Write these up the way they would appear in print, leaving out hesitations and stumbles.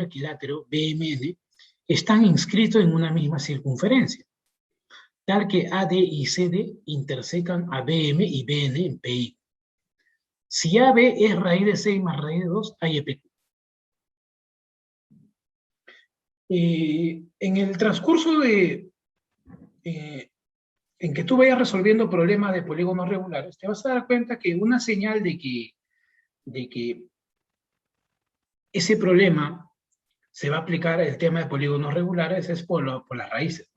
triángulo equilátero BMN están inscritos en una misma circunferencia, tal que AD y CD intersecan a BM y BN en PI. Si AB es raíz de 6 más raíz de 2, hay EPQ. En el transcurso en que tú vayas resolviendo problemas de polígonos regulares, te vas a dar cuenta que una señal de que ese problema se va a aplicar el tema de polígonos regulares es por las raíces.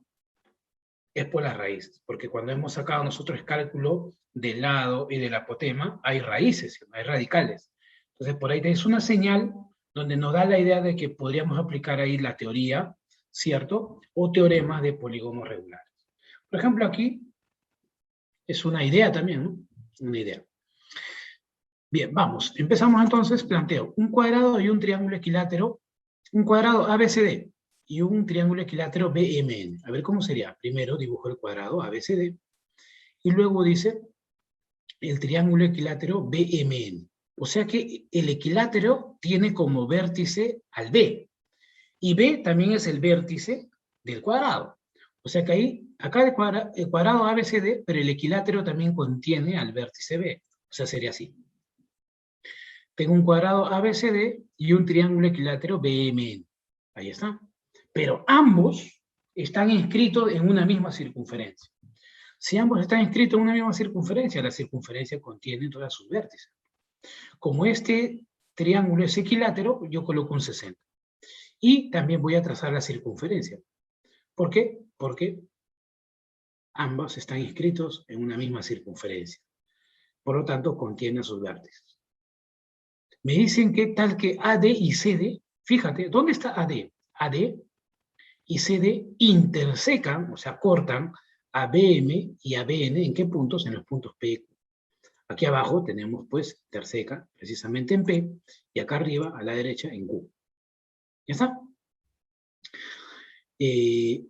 Es por las raíces, porque cuando hemos sacado nosotros el cálculo del lado y del apotema, hay raíces, hay radicales. Entonces, por ahí es una señal donde nos da la idea de que podríamos aplicar ahí la teoría, ¿cierto? O teoremas de polígonos regulares. Por ejemplo, aquí es una idea también, ¿no? Una idea. Bien, vamos. Empezamos entonces, planteo un cuadrado y un triángulo equilátero, un cuadrado ABCD y un triángulo equilátero BMN. A ver cómo sería. Primero dibujo el cuadrado ABCD y luego dice el triángulo equilátero BMN. O sea que el equilátero tiene como vértice al B. Y B también es el vértice del cuadrado. O sea que ahí, acá el cuadrado ABCD, pero el equilátero también contiene al vértice B. O sea, sería así. Tengo un cuadrado ABCD y un triángulo equilátero BMN. Ahí está. Pero ambos están inscritos en una misma circunferencia. Si ambos están inscritos en una misma circunferencia, la circunferencia contiene todas sus vértices. Como este triángulo es equilátero, yo coloco un 60. Y también voy a trazar la circunferencia. ¿Por qué? Porque ambos están inscritos en una misma circunferencia. Por lo tanto, contienen sus vértices. Me dicen que tal que AD y CD, fíjate, ¿dónde está AD? AD y CD intersecan, o sea, cortan a BM y a BN, ¿en qué puntos? En los puntos P y Q. Aquí abajo tenemos, pues, interseca precisamente en P, y acá arriba, a la derecha, en Q. ¿Ya está?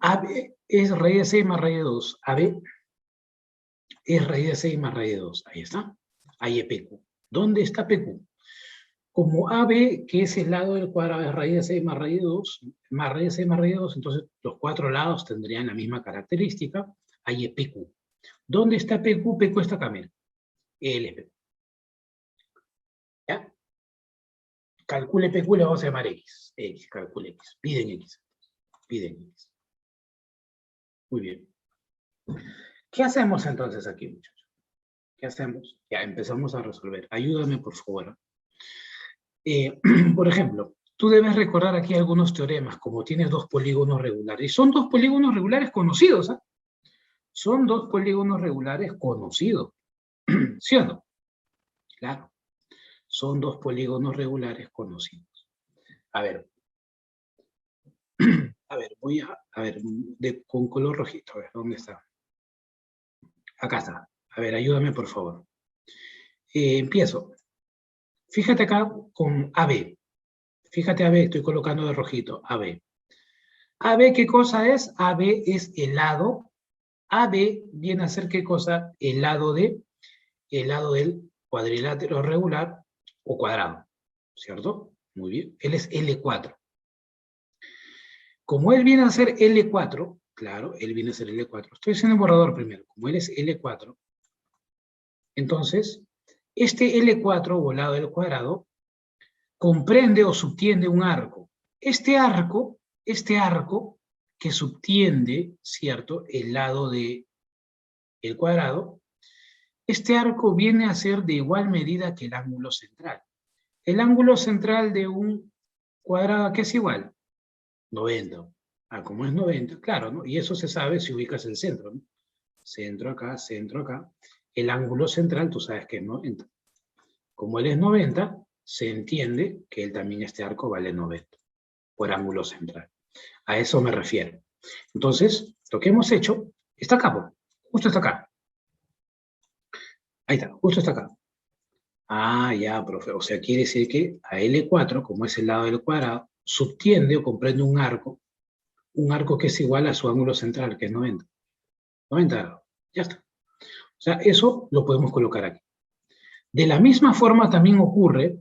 AB es raíz de 6 más raíz de 2. AB es raíz de 6 más raíz de 2. Ahí está. Ahí es PQ. ¿Dónde está PQ? Como AB, que es el lado del cuadrado, es raíz de 6 más raíz de 2, más raíz de 6 más raíz de 2, entonces los cuatro lados tendrían la misma característica. Ahí es PQ. ¿Dónde está PQ? PQ está acá, mira. L es PQ. ¿Ya? Calcule PQ, le vamos a llamar X. X, calcule X. Piden X. Piden X. Muy bien. ¿Qué hacemos entonces aquí, muchachos? ¿Qué hacemos? Ya empezamos a resolver. Ayúdame, por favor. Por ejemplo, tú debes recordar aquí algunos teoremas, como tienes dos polígonos regulares. Y son dos polígonos regulares conocidos, ¿eh? Son dos polígonos regulares conocidos. ¿Sí o no? Claro. Son dos polígonos regulares conocidos. A ver. A ver, voy a ver, con color rojito. A ver, ¿dónde está? Acá está. A ver, ayúdame, por favor. Empiezo. Fíjate acá con AB. Fíjate AB, estoy colocando de rojito. AB. AB, ¿qué cosa es? AB es el lado. AB viene a ser, ¿qué cosa? El lado del cuadrilátero regular o cuadrado. ¿Cierto? Muy bien. Él es L4. Como él viene a ser L4, claro, él viene a ser L4. Estoy haciendo el borrador primero. Como él es L4, entonces, este L4, o lado del cuadrado, comprende o subtiende un arco. Este arco que subtiende, ¿cierto?, el lado del cuadrado, este arco viene a ser de igual medida que el ángulo central. El ángulo central de un cuadrado, ¿qué es igual? 90. Como es 90, claro, ¿no? Y eso se sabe si ubicas el centro, ¿no? Centro acá, centro acá. El ángulo central, tú sabes que es 90. Como él es 90, se entiende que él también, este arco, vale 90, por ángulo central. A eso me refiero. Entonces, lo que hemos hecho, está acá, justo está acá. Ahí está, justo está acá. Ah, ya, profe. O sea, quiere decir que a L4, como es el lado del cuadrado, subtiende o comprende un arco que es igual a su ángulo central, que es 90. 90 grados. Ya está. O sea, eso lo podemos colocar aquí. De la misma forma también ocurre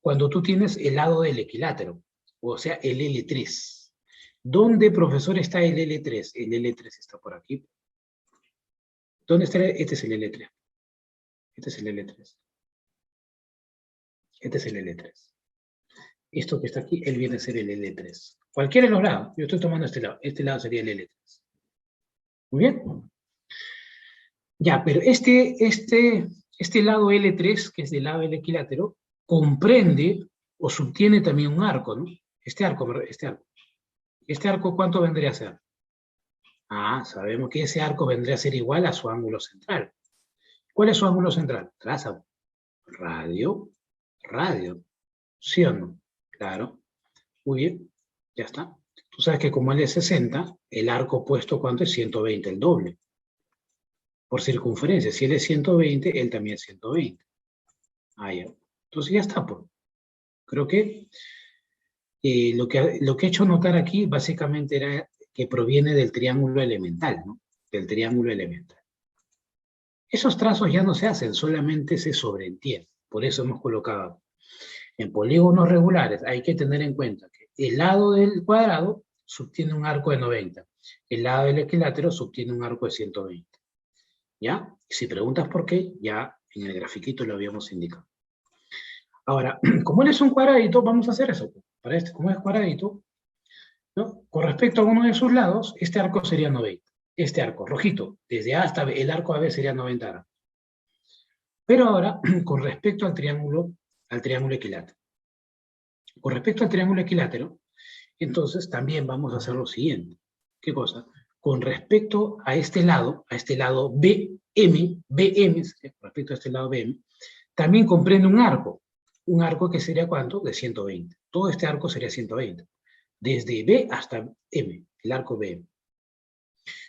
cuando tú tienes el lado del equilátero. o sea, el L3. ¿Dónde, profesor, está el L3? El L3 está por aquí. ¿Dónde está? Este es el L3. Este es el L3. Este es el L3. Esto que está aquí, él viene a ser el L3. Cualquiera de los lados. Yo estoy tomando este lado. Este lado sería el L3. Muy bien. Ya, pero este lado L3, que es del lado del equilátero, comprende o subtiene también un arco, ¿no? Este arco. ¿Este arco cuánto vendría a ser? Ah, sabemos que ese arco vendría a ser igual a su ángulo central. ¿Cuál es su ángulo central? Traza. Radio. ¿Sí o no? Claro. Muy bien. Ya está. Tú sabes que como él es 60, el arco opuesto, ¿cuánto es? 120, el doble. Por circunferencia. Si él es 120, él también es 120. Ah, ya. Entonces ya está. Pues. Creo que lo que he hecho notar aquí básicamente era que proviene del triángulo elemental, ¿no? Del triángulo elemental. Esos trazos ya no se hacen, solamente se sobreentienden. Por eso hemos colocado en polígonos regulares. Hay que tener en cuenta que el lado del cuadrado subtiene un arco de 90. El lado del equilátero subtiene un arco de 120. ¿Ya? Si preguntas por qué, ya en el grafiquito lo habíamos indicado. Ahora, como él es un cuadradito, vamos a hacer eso. Para este, como es cuadradito, ¿no? Con respecto a uno de sus lados, este arco sería 90. Este arco, rojito, desde A hasta B, el arco AB sería 90 grados. Pero ahora, con respecto al triángulo equilátero. Con respecto al triángulo equilátero, entonces también vamos a hacer lo siguiente. ¿Qué cosa? Con respecto a este lado BM, respecto a este lado BM, también comprende un arco que sería ¿cuánto? De 120. Todo este arco sería 120. Desde B hasta M, el arco BM.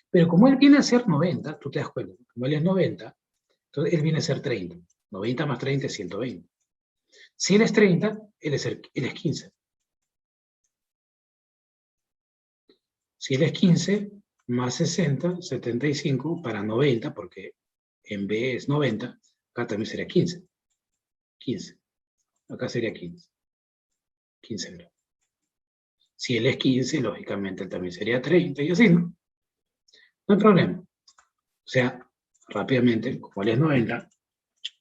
Pero como él viene a ser 90, tú te das cuenta, como él es 90, entonces él viene a ser 30. 90 más 30 es 120. Si él es 30, él es 15. Si él es 15, más 60, 75, para 90, porque en B es 90, acá también sería 15. 15. Acá sería 15. 15 grados. Si él es 15, lógicamente él también sería 30, y así, ¿no? No hay problema. O sea, rápidamente, como él es 90,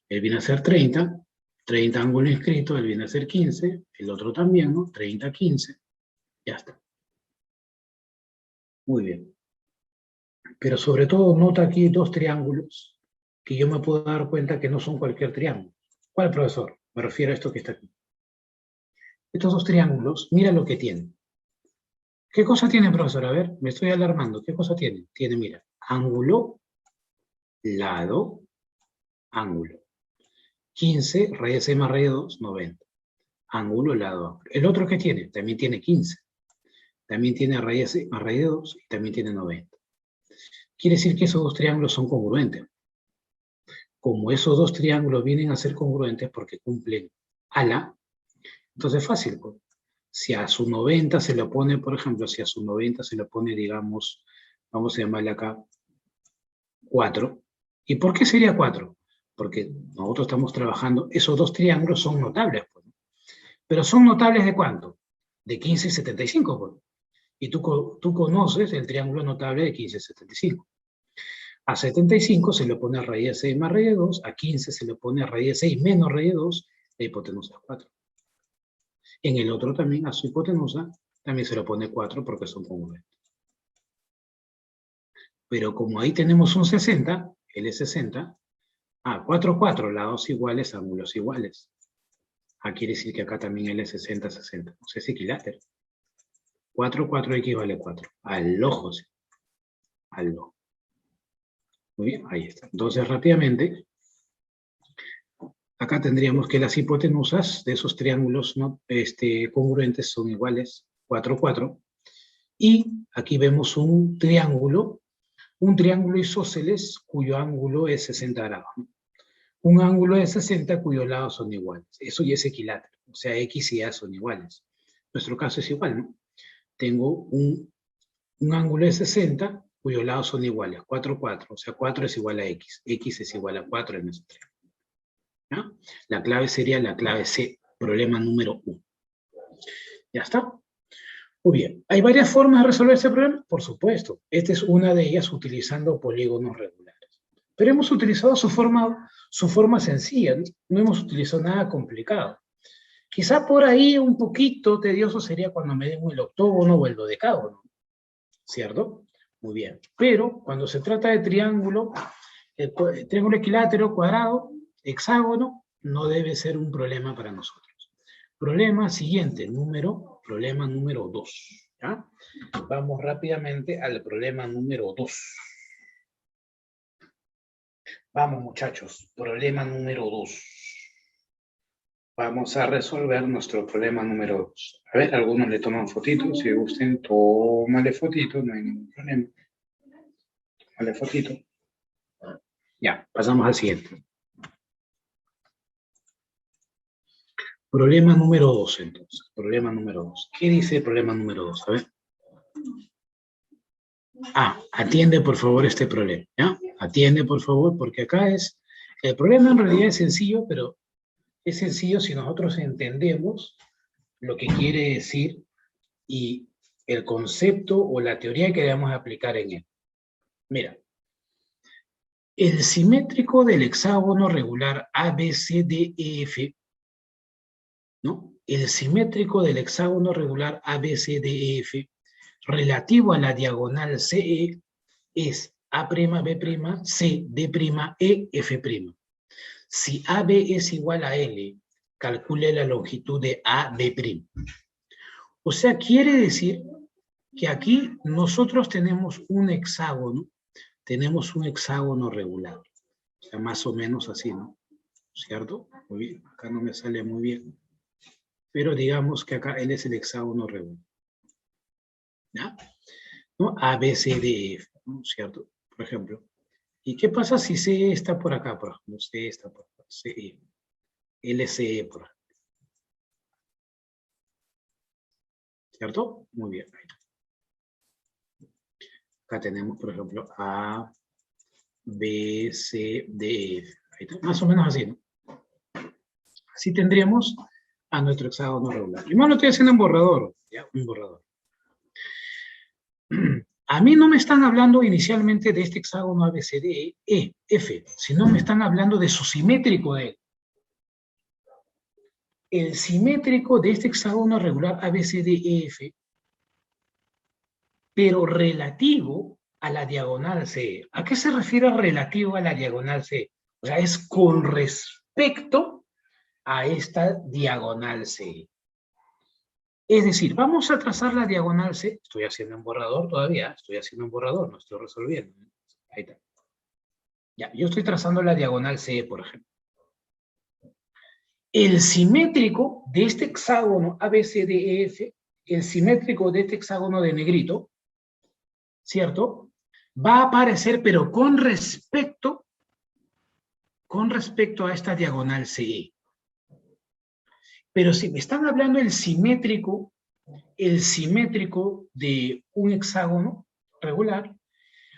él viene a ser 30, 30 ángulo inscrito, él viene a ser 15, el otro también, ¿no? 30, 15, ya está. Muy bien. Pero sobre todo nota aquí dos triángulos que yo me puedo dar cuenta que no son cualquier triángulo. ¿Cuál, profesor? Me refiero a esto que está aquí. Estos dos triángulos, mira lo que tienen. ¿Qué cosa tienen, profesor? A ver, me estoy alarmando. ¿Qué cosa tienen? Tiene, mira, ángulo, lado, ángulo. 15, raíz de más raíz de 2, 90. Ángulo, lado, ángulo. ¿El otro qué tiene? También tiene 15. También tiene raíz más raíz de 2 y también tiene 90. Quiere decir que esos dos triángulos son congruentes. Como esos dos triángulos vienen a ser congruentes porque cumplen ala, entonces es fácil. Pues. Si a su 90 se le pone, por ejemplo, si a su 90 se le pone, digamos, vamos a llamarle acá 4. ¿Y por qué sería 4? Porque nosotros estamos trabajando, esos dos triángulos son notables. Pues. Pero son notables ¿de cuánto? De 15 y 75. Pues. Y tú conoces el triángulo notable de 15 y 75. A 75 se le pone raíz de 6 más raíz de 2, a 15 se le pone raíz de 6 menos raíz de 2, la hipotenusa es 4. En el otro también, a su hipotenusa, también se le pone 4 porque son congruentes. Pero como ahí tenemos un 60, él es 60, 4, 4, lados iguales, ángulos iguales. Quiere decir que acá también él es 60, 60. O sea, es equilátero. 4, 4x vale 4. Al ojo, sí. Al ojo. Muy bien, ahí está. Entonces, rápidamente, acá tendríamos que las hipotenusas de esos triángulos ¿no? congruentes son iguales, 4, 4. Y aquí vemos un triángulo isósceles cuyo ángulo es 60 grados. ¿no? Un ángulo de 60 cuyos lados son iguales. Eso ya es equilátero. O sea, X y A son iguales. Nuestro caso es igual, ¿no? Tengo un ángulo de 60 cuyos lados son iguales. 4, 4. O sea, 4 es igual a X. X es igual a 4 en nuestro triángulo. ¿no? La clave sería la clave C, problema número 1. Ya está. Muy bien. ¿Hay varias formas de resolver este problema? Por supuesto. Esta es una de ellas utilizando polígonos regulares. Pero hemos utilizado su forma sencilla, no hemos utilizado nada complicado. Quizá por ahí un poquito tedioso sería cuando me den el octógono o el dodecágono, ¿cierto? Muy bien. Pero cuando se trata de triángulo, el triángulo equilátero, cuadrado, hexágono, no debe ser un problema para nosotros. Problema siguiente, problema número 2. ¿Ya? Vamos rápidamente al problema número 2. Vamos, muchachos, problema número 2. Vamos a resolver nuestro problema número 2. A ver, algunos le toman fotitos, si gusten, tómale fotito, no hay ningún problema. Tómale fotito. Ya, pasamos al siguiente. Problema número 2, entonces. Problema número 2. ¿Qué dice el problema número 2? A ver. Atiende por favor este problema, ¿ya? Atiende por favor, porque acá es... El problema en realidad es sencillo, pero es sencillo si nosotros entendemos lo que quiere decir y el concepto o la teoría que debemos aplicar en él. Mira, el simétrico del hexágono regular ABCDEF, ¿no? El simétrico del hexágono regular ABCDEF relativo a la diagonal CE es A'B', C, D', E, F'. Si AB es igual a L, calcule la longitud de AB'. O sea, quiere decir que aquí nosotros tenemos un hexágono regular. O sea, más o menos así, ¿no? ¿Cierto? Muy bien, acá no me sale muy bien. Pero digamos que acá él es el hexágono regular. ¿Ya? ¿No? A, B, C, D, F, ¿no? ¿Cierto? Por ejemplo. ¿Y qué pasa si C está por acá, por ejemplo? C está por acá, C, LCE, por ejemplo. ¿Cierto? Muy bien. Acá tenemos, por ejemplo, A, B, C, D, F. Ahí está. Más o menos así, ¿no? Así tendríamos a nuestro hexágono regular. Y más lo estoy haciendo en borrador, ¿ya? Un borrador. A mí no me están hablando inicialmente de este hexágono A, B, C, D, E, F, sino me están hablando de su simétrico de él. El simétrico de este hexágono regular A, B, C, D, E, F, pero relativo a la diagonal C. ¿A qué se refiere relativo a la diagonal C? O sea, es con respecto a esta diagonal C. Es decir, vamos a trazar la diagonal C. Estoy haciendo en borrador todavía, no estoy resolviendo. Ahí está. Ya, yo estoy trazando la diagonal C, por ejemplo. El simétrico de este hexágono ABCDEF, el simétrico de este hexágono de negrito, ¿cierto? Va a aparecer, pero con respecto a esta diagonal CE. Pero si me están hablando el simétrico de un hexágono regular,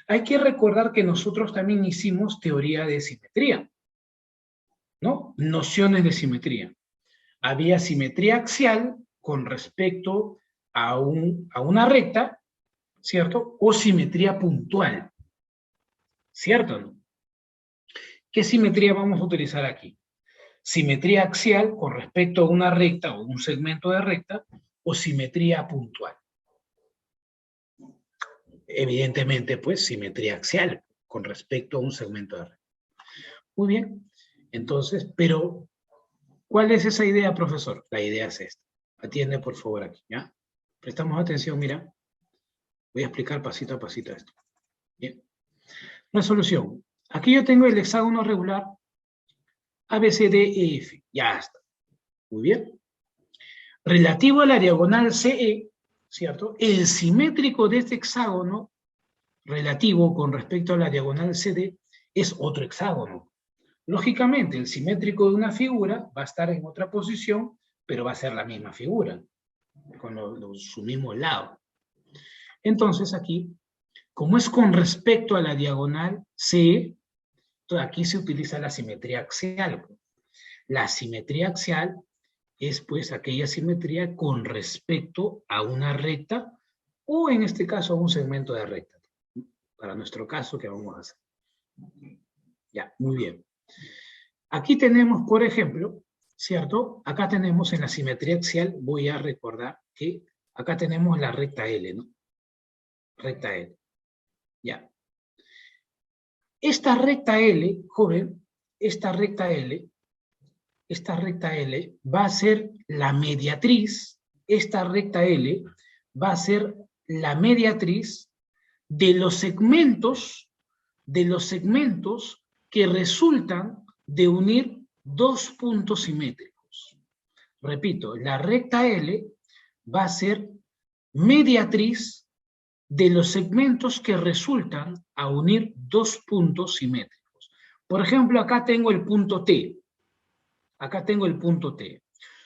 hay que recordar que nosotros también hicimos teoría de simetría, ¿no? Nociones de simetría. Había simetría axial con respecto a una recta, ¿cierto? O simetría puntual, ¿cierto? ¿No? ¿Qué simetría vamos a utilizar aquí? Simetría axial con respecto a una recta o un segmento de recta, o simetría puntual. Evidentemente, pues, simetría axial con respecto a un segmento de recta. Muy bien. Entonces, pero, ¿cuál es esa idea, profesor? La idea es esta. Atiende, por favor, aquí, ¿ya? Prestamos atención, mira. Voy a explicar pasito a pasito esto. Bien. Resolución. Aquí yo tengo el hexágono regular ABCDEF. Ya está. Muy bien. Relativo a la diagonal CE, ¿cierto? El simétrico de este hexágono relativo con respecto a la diagonal CD es otro hexágono. Lógicamente, el simétrico de una figura va a estar en otra posición, pero va a ser la misma figura, con su mismo lado. Entonces aquí, como es con respecto a la diagonal CE, aquí se utiliza la simetría axial. La simetría axial es pues aquella simetría con respecto a una recta, o en este caso a un segmento de recta, para nuestro caso que vamos a hacer. Ya, muy bien. Aquí tenemos, por ejemplo, ¿cierto? Acá tenemos en la simetría axial, voy a recordar que acá tenemos la recta L, ¿no? Recta L. Ya. Esta recta L, joven, esta recta L va a ser la mediatriz, esta recta L va a ser la mediatriz de los segmentos que resultan de unir dos puntos simétricos. Repito, la recta L va a ser mediatriz de los segmentos que resultan a unir dos puntos simétricos. Por ejemplo, acá tengo el punto T. Acá tengo el punto T.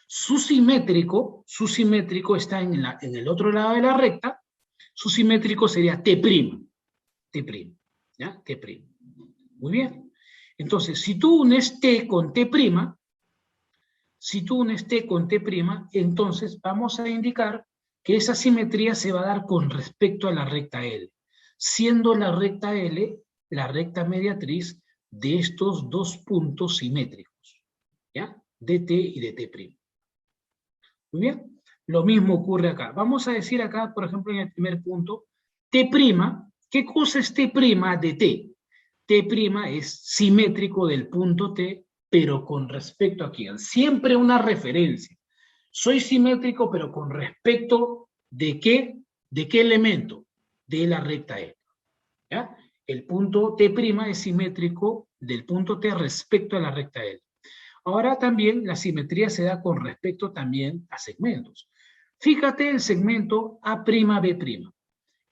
Su simétrico está en el otro lado de la recta. Su simétrico sería T'. T'. ¿Ya? T'. Muy bien. Entonces, si tú unes T con T', entonces vamos a indicar que esa simetría se va a dar con respecto a la recta L, siendo la recta L la recta mediatriz de estos dos puntos simétricos, ¿ya? De T y de T'. Muy bien. Lo mismo ocurre acá. Vamos a decir acá, por ejemplo, en el primer punto, T', ¿qué cosa es T' de T? T' es simétrico del punto T, pero con respecto a quién. Siempre una referencia. Soy simétrico, pero con respecto de qué elemento, de la recta E. ¿Ya? El punto T' es simétrico del punto T respecto a la recta L. Ahora también la simetría se da con respecto también a segmentos. Fíjate el segmento A'B'.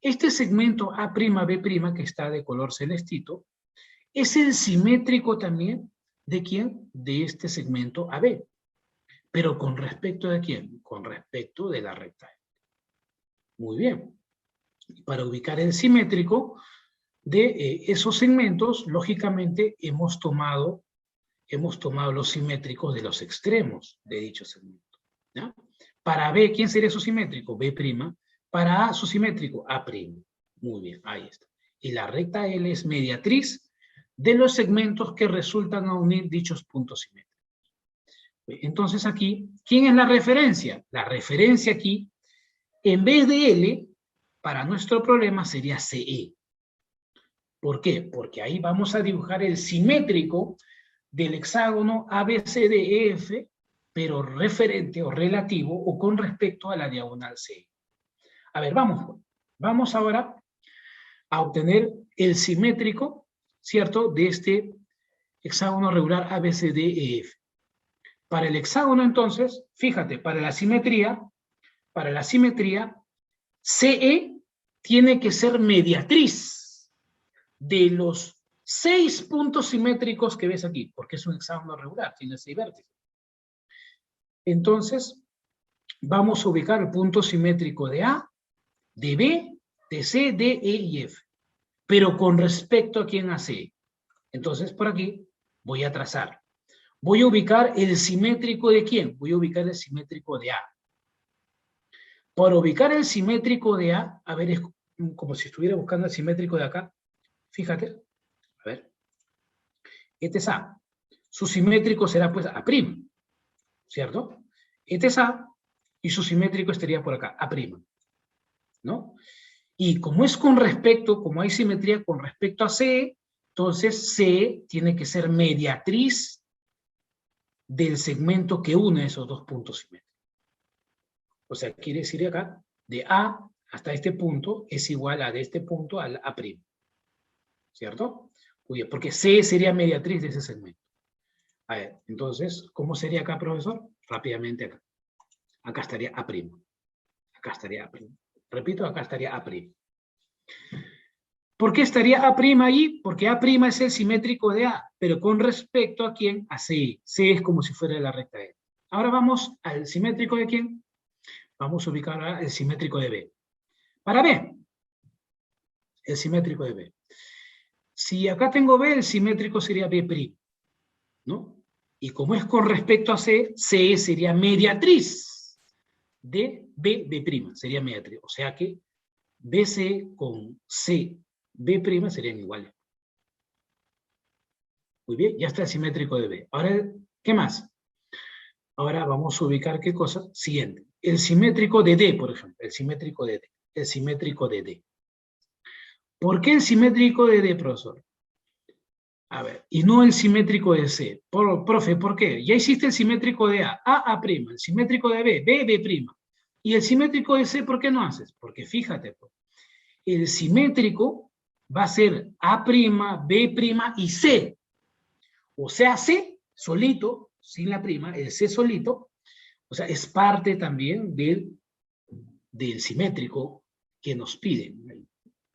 Este segmento A'B' que está de color celestito es el simétrico también de quién? De este segmento AB. Pero con respecto de quién? Con respecto de la recta E. Muy bien. Para ubicar el simétrico de esos segmentos, lógicamente hemos tomado los simétricos de los extremos de dicho segmento. ¿Ya? Para B, ¿quién sería su simétrico? B'. Para A, su simétrico, A'. Muy bien, ahí está. Y la recta L es mediatriz de los segmentos que resultan a unir dichos puntos simétricos. Entonces aquí, ¿quién es la referencia? La referencia aquí, en vez de L, para nuestro problema sería CE. ¿Por qué? Porque ahí vamos a dibujar el simétrico del hexágono ABCDEF, pero referente o relativo o con respecto a la diagonal C. A ver, vamos ahora a obtener el simétrico, ¿cierto?, de este hexágono regular ABCDEF. Para el hexágono, entonces, fíjate, para la simetría, CE tiene que ser mediatriz de los 6 puntos simétricos que ves aquí, porque es un hexágono regular, tiene 6 vértices. Entonces, vamos a ubicar el punto simétrico de A, de B, de C, D, E y F. Pero con respecto a quién hace. Entonces, por aquí voy a trazar. Voy a ubicar el simétrico de quién. Voy a ubicar el simétrico de A. Para ubicar el simétrico de A, a ver, es como si estuviera buscando el simétrico de acá. Fíjate. A ver. Este es A. Su simétrico será pues A'. ¿Cierto? Este es A y su simétrico estaría por acá, A'. ¿No? Y como es con respecto, como hay simetría con respecto a C, entonces C tiene que ser mediatriz del segmento que une esos dos puntos simétricos. O sea, quiere decir acá, de A hasta este punto es igual a de este punto al A'. ¿Cierto? Muy bien, porque C sería mediatriz de ese segmento. A ver, entonces, ¿cómo sería acá, profesor? Rápidamente acá. Acá estaría A'. Acá estaría A'. Repito, acá estaría A'. ¿Por qué estaría A' ahí? Porque A' es el simétrico de A, pero con respecto a quién? A C. C es como si fuera la recta E. Ahora vamos al simétrico de quién. Vamos a ubicar ahora el simétrico de B. Para B, el simétrico de B. Si acá tengo B, el simétrico sería B', ¿no? Y como es con respecto a C, C sería mediatriz de B', sería mediatriz. O sea que BC con CB' serían iguales. Muy bien, ya está el simétrico de B. Ahora, ¿qué más? Ahora vamos a ubicar qué cosa. Siguiente. El simétrico de D, por ejemplo. El simétrico de D. El simétrico de D. ¿Por qué el simétrico de D, profesor? A ver, y no el simétrico de C. Profe, ¿por qué? Ya hiciste el simétrico de A', el simétrico de B, B'. Y el simétrico de C, ¿por qué no haces? Porque fíjate, el simétrico va a ser A', B' y C. O sea, C solito, sin la prima, el C solito, o sea, es parte también del simétrico que nos piden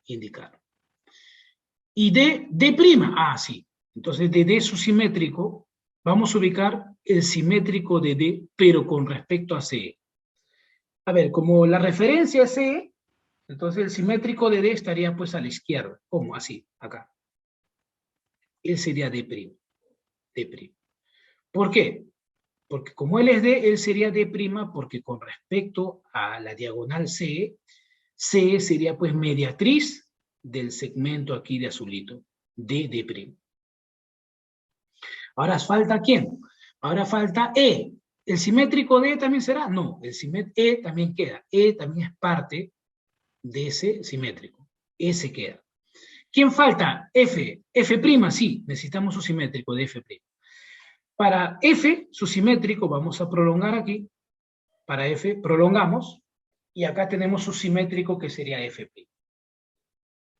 indicar. Y D', sí. Entonces, de D su simétrico, vamos a ubicar el simétrico de D, pero con respecto a C. A ver, como la referencia es C, entonces el simétrico de D estaría pues a la izquierda. ¿Cómo? Así, acá. Él sería D'. ¿Por qué? Porque como él es D, él sería D', porque con respecto a la diagonal C, C sería pues mediatriz del segmento aquí de azulito, D'. Ahora falta ¿quién? Ahora falta E. ¿El simétrico de E también será? No, E también queda. E también es parte de ese simétrico. E se queda. ¿Quién falta? F. F', sí, necesitamos su simétrico de F'. Para F, su simétrico, vamos a prolongar aquí. Para F, prolongamos. Y acá tenemos su simétrico que sería F'.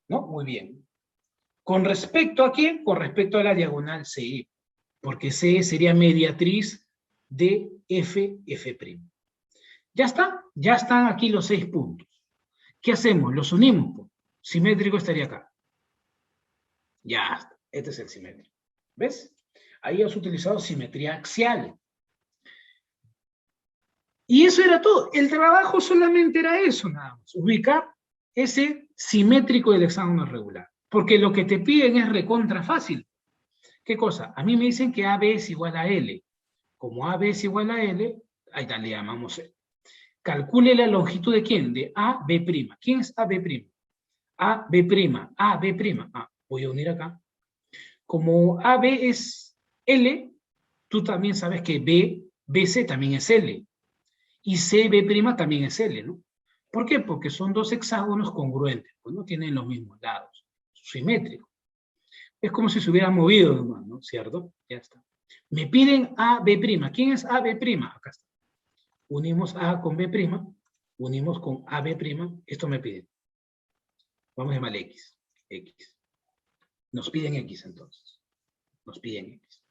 ¿No? Muy bien. ¿Con respecto a quién? Con respecto a la diagonal CE. Porque CE sería mediatriz de F'. ¿Ya está? Ya están aquí los 6 puntos. ¿Qué hacemos? Los unimos. Simétrico estaría acá. Ya está. Este es el simétrico. ¿Ves? Ahí has utilizado simetría axial. Y eso era todo. El trabajo solamente era eso, nada más. Ubicar ese simétrico del hexágono regular. Porque lo que te piden es recontra fácil. ¿Qué cosa? A mí me dicen que AB es igual a L. Como AB es igual a L, ahí está, le llamamos L. Calcule la longitud de quién? De AB'. ¿Quién es AB'? AB'. Voy a unir acá. Como AB es L, tú también sabes que BC también es L. Y CB' también es L, ¿no? ¿Por qué? Porque son dos hexágonos congruentes, pues no tienen los mismos lados, simétricos. Es como si se hubieran movido nomás, ¿no? ¿Cierto? Ya está. Me piden AB'. ¿Quién es AB'? Acá está. Unimos A con B', unimos con AB', esto me piden. Vamos a llamarle X. X. Nos piden X entonces. Nos piden X.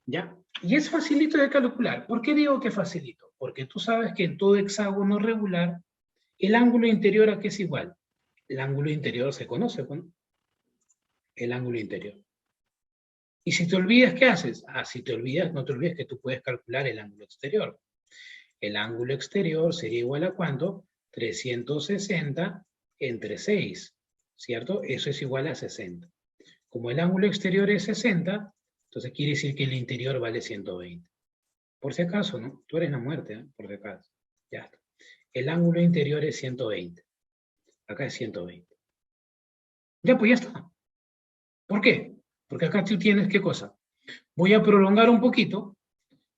¿Ya? Y es facilito de calcular. ¿Por qué digo que facilito? Porque tú sabes que en todo hexágono regular, el ángulo interior ¿a qué es igual? El ángulo interior se conoce, ¿no? El ángulo interior. Y si te olvidas, ¿qué haces? Si te olvidas, no te olvides que tú puedes calcular el ángulo exterior. El ángulo exterior sería igual a ¿cuánto? 360 entre 6, ¿cierto? Eso es igual a 60. Como el ángulo exterior es 60, entonces quiere decir que el interior vale 120. Por si acaso, ¿no? Tú eres la muerte, ¿eh? Por si acaso. Ya está. El ángulo interior es 120. Acá es 120. Ya, pues ya está. ¿Por qué? Porque acá tú tienes, ¿qué cosa? Voy a prolongar un poquito.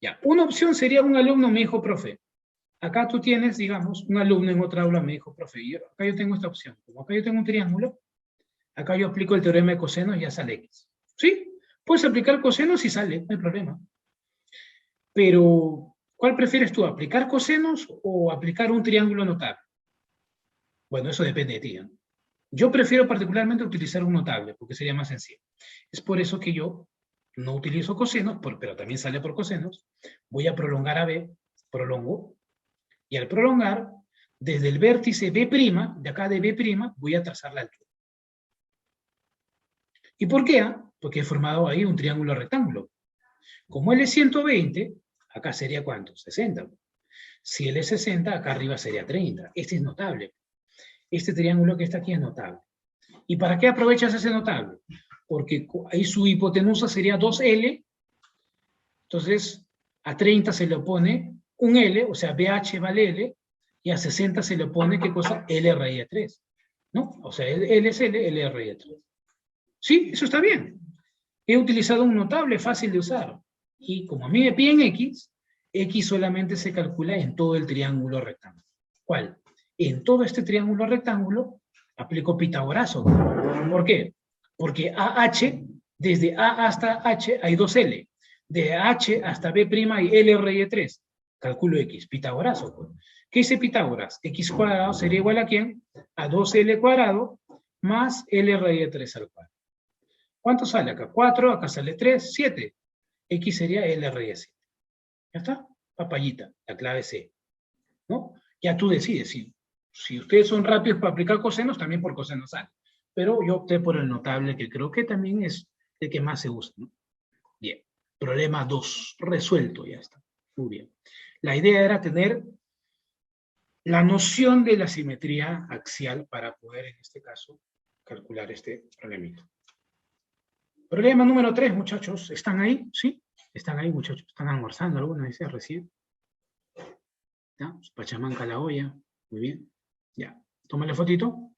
Ya, una opción sería un alumno me dijo, profe, acá tú tienes, digamos, un alumno en otra aula me dijo, profe, acá yo tengo esta opción. Como acá yo tengo un triángulo, acá yo aplico el teorema de cosenos y ya sale X. ¿Sí? Puedes aplicar cosenos y sale, no hay problema. Pero, ¿cuál prefieres tú? ¿Aplicar cosenos o aplicar un triángulo notable? Bueno, eso depende de ti, ¿no? Yo prefiero particularmente utilizar un notable, porque sería más sencillo. Es por eso que yo no utilizo cosenos, pero también sale por cosenos. Voy a prolongar a B, prolongo, y al prolongar, desde el vértice B', de acá de B', voy a trazar la altura. ¿Y por qué? Porque he formado ahí un triángulo rectángulo. Como él es 120, acá sería ¿cuánto? 60. Si él es 60, acá arriba sería 30. Este es notable. Este triángulo que está aquí es notable. ¿Y para qué aprovechas ese notable? porque ahí su hipotenusa sería 2L, entonces a 30 se le opone un L, o sea, BH vale L, y a 60 se le opone, ¿qué cosa? L raíz de 3, ¿no? O sea, L es L raíz de 3. Sí, eso está bien. He utilizado un notable fácil de usar, y como a mí me piden X, X solamente se calcula en todo el triángulo rectángulo. ¿Cuál? En todo este triángulo rectángulo aplico Pitagorazo. ¿Por qué? Porque AH, desde A hasta H hay 2L. De H hasta B' hay L raíz de 3. Calculo X, Pitagorazo. Pues. ¿Qué dice Pitágoras? X cuadrado sería igual a ¿quién? A 2L cuadrado más L raíz de 3 al cuadrado. ¿Cuánto sale acá? 4, acá sale 3, 7. X sería L raíz de 7. ¿Ya está? Papayita, la clave C. ¿No? Ya tú decides. Si ustedes son rápidos para aplicar cosenos, también por cosenos sale. Pero yo opté por el notable, que creo que también es el que más se usa, ¿no? Bien. Problema 2. Resuelto, ya está. Muy bien. La idea era tener la noción de la simetría axial para poder, en este caso, calcular este problemita. Problema número 3, muchachos. ¿Están ahí? ¿Sí? ¿Están ahí, muchachos? ¿Están almorzando? ¿Alguna vez recién? ¿Ya? Pachamanca la olla. Muy bien. Ya. Tómale fotito.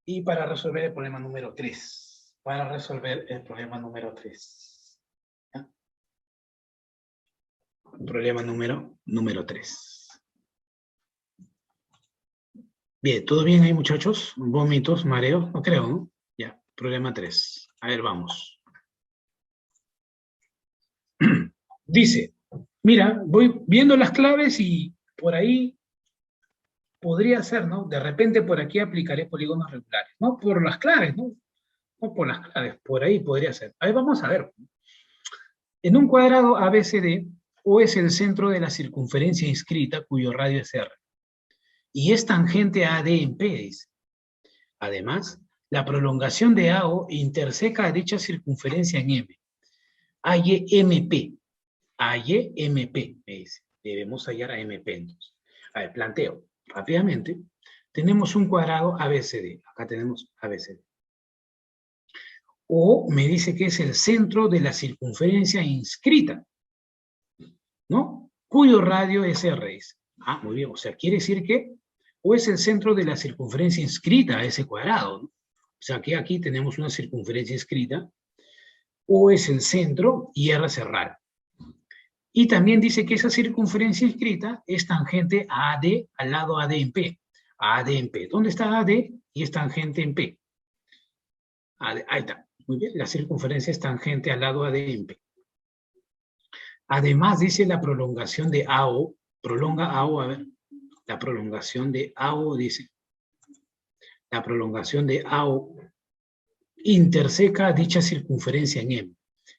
Y para resolver el problema número 3. Para resolver el problema número 3. ¿Ya? Problema número 3. Bien, ¿todo bien ahí, muchachos? ¿Vómitos, mareos? No creo, ¿no? Ya, problema 3. A ver, vamos. Dice, mira, voy viendo las claves y por ahí podría ser, ¿no? De repente por aquí aplicaré polígonos regulares, ¿no? Por las claves, ¿no? No por las claves, por ahí podría ser. Ahí vamos a ver. En un cuadrado ABCD, O es el centro de la circunferencia inscrita cuyo radio es R. Y es tangente a AD en P, dice. Además, la prolongación de AO interseca a dicha circunferencia en M. AYMP. AYMP, me dice. Debemos hallar a MP entonces. A ver, planteo rápidamente. Tenemos un cuadrado ABCD. Acá tenemos ABCD. O me dice que es el centro de la circunferencia inscrita, ¿no? Cuyo radio es R. Ah, muy bien. O sea, quiere decir que O es el centro de la circunferencia inscrita a ese cuadrado, ¿no? O sea, que aquí tenemos una circunferencia inscrita. O es el centro y R es el radio. Y también dice que esa circunferencia inscrita es tangente a AD al lado AD en P. AD en P. ¿Dónde está AD? Y es tangente en P. AD, ahí está. Muy bien. La circunferencia es tangente al lado AD en P. Además, dice la prolongación de AO. Prolonga AO, a ver. La prolongación de AO, dice. La prolongación de AO interseca dicha circunferencia en M.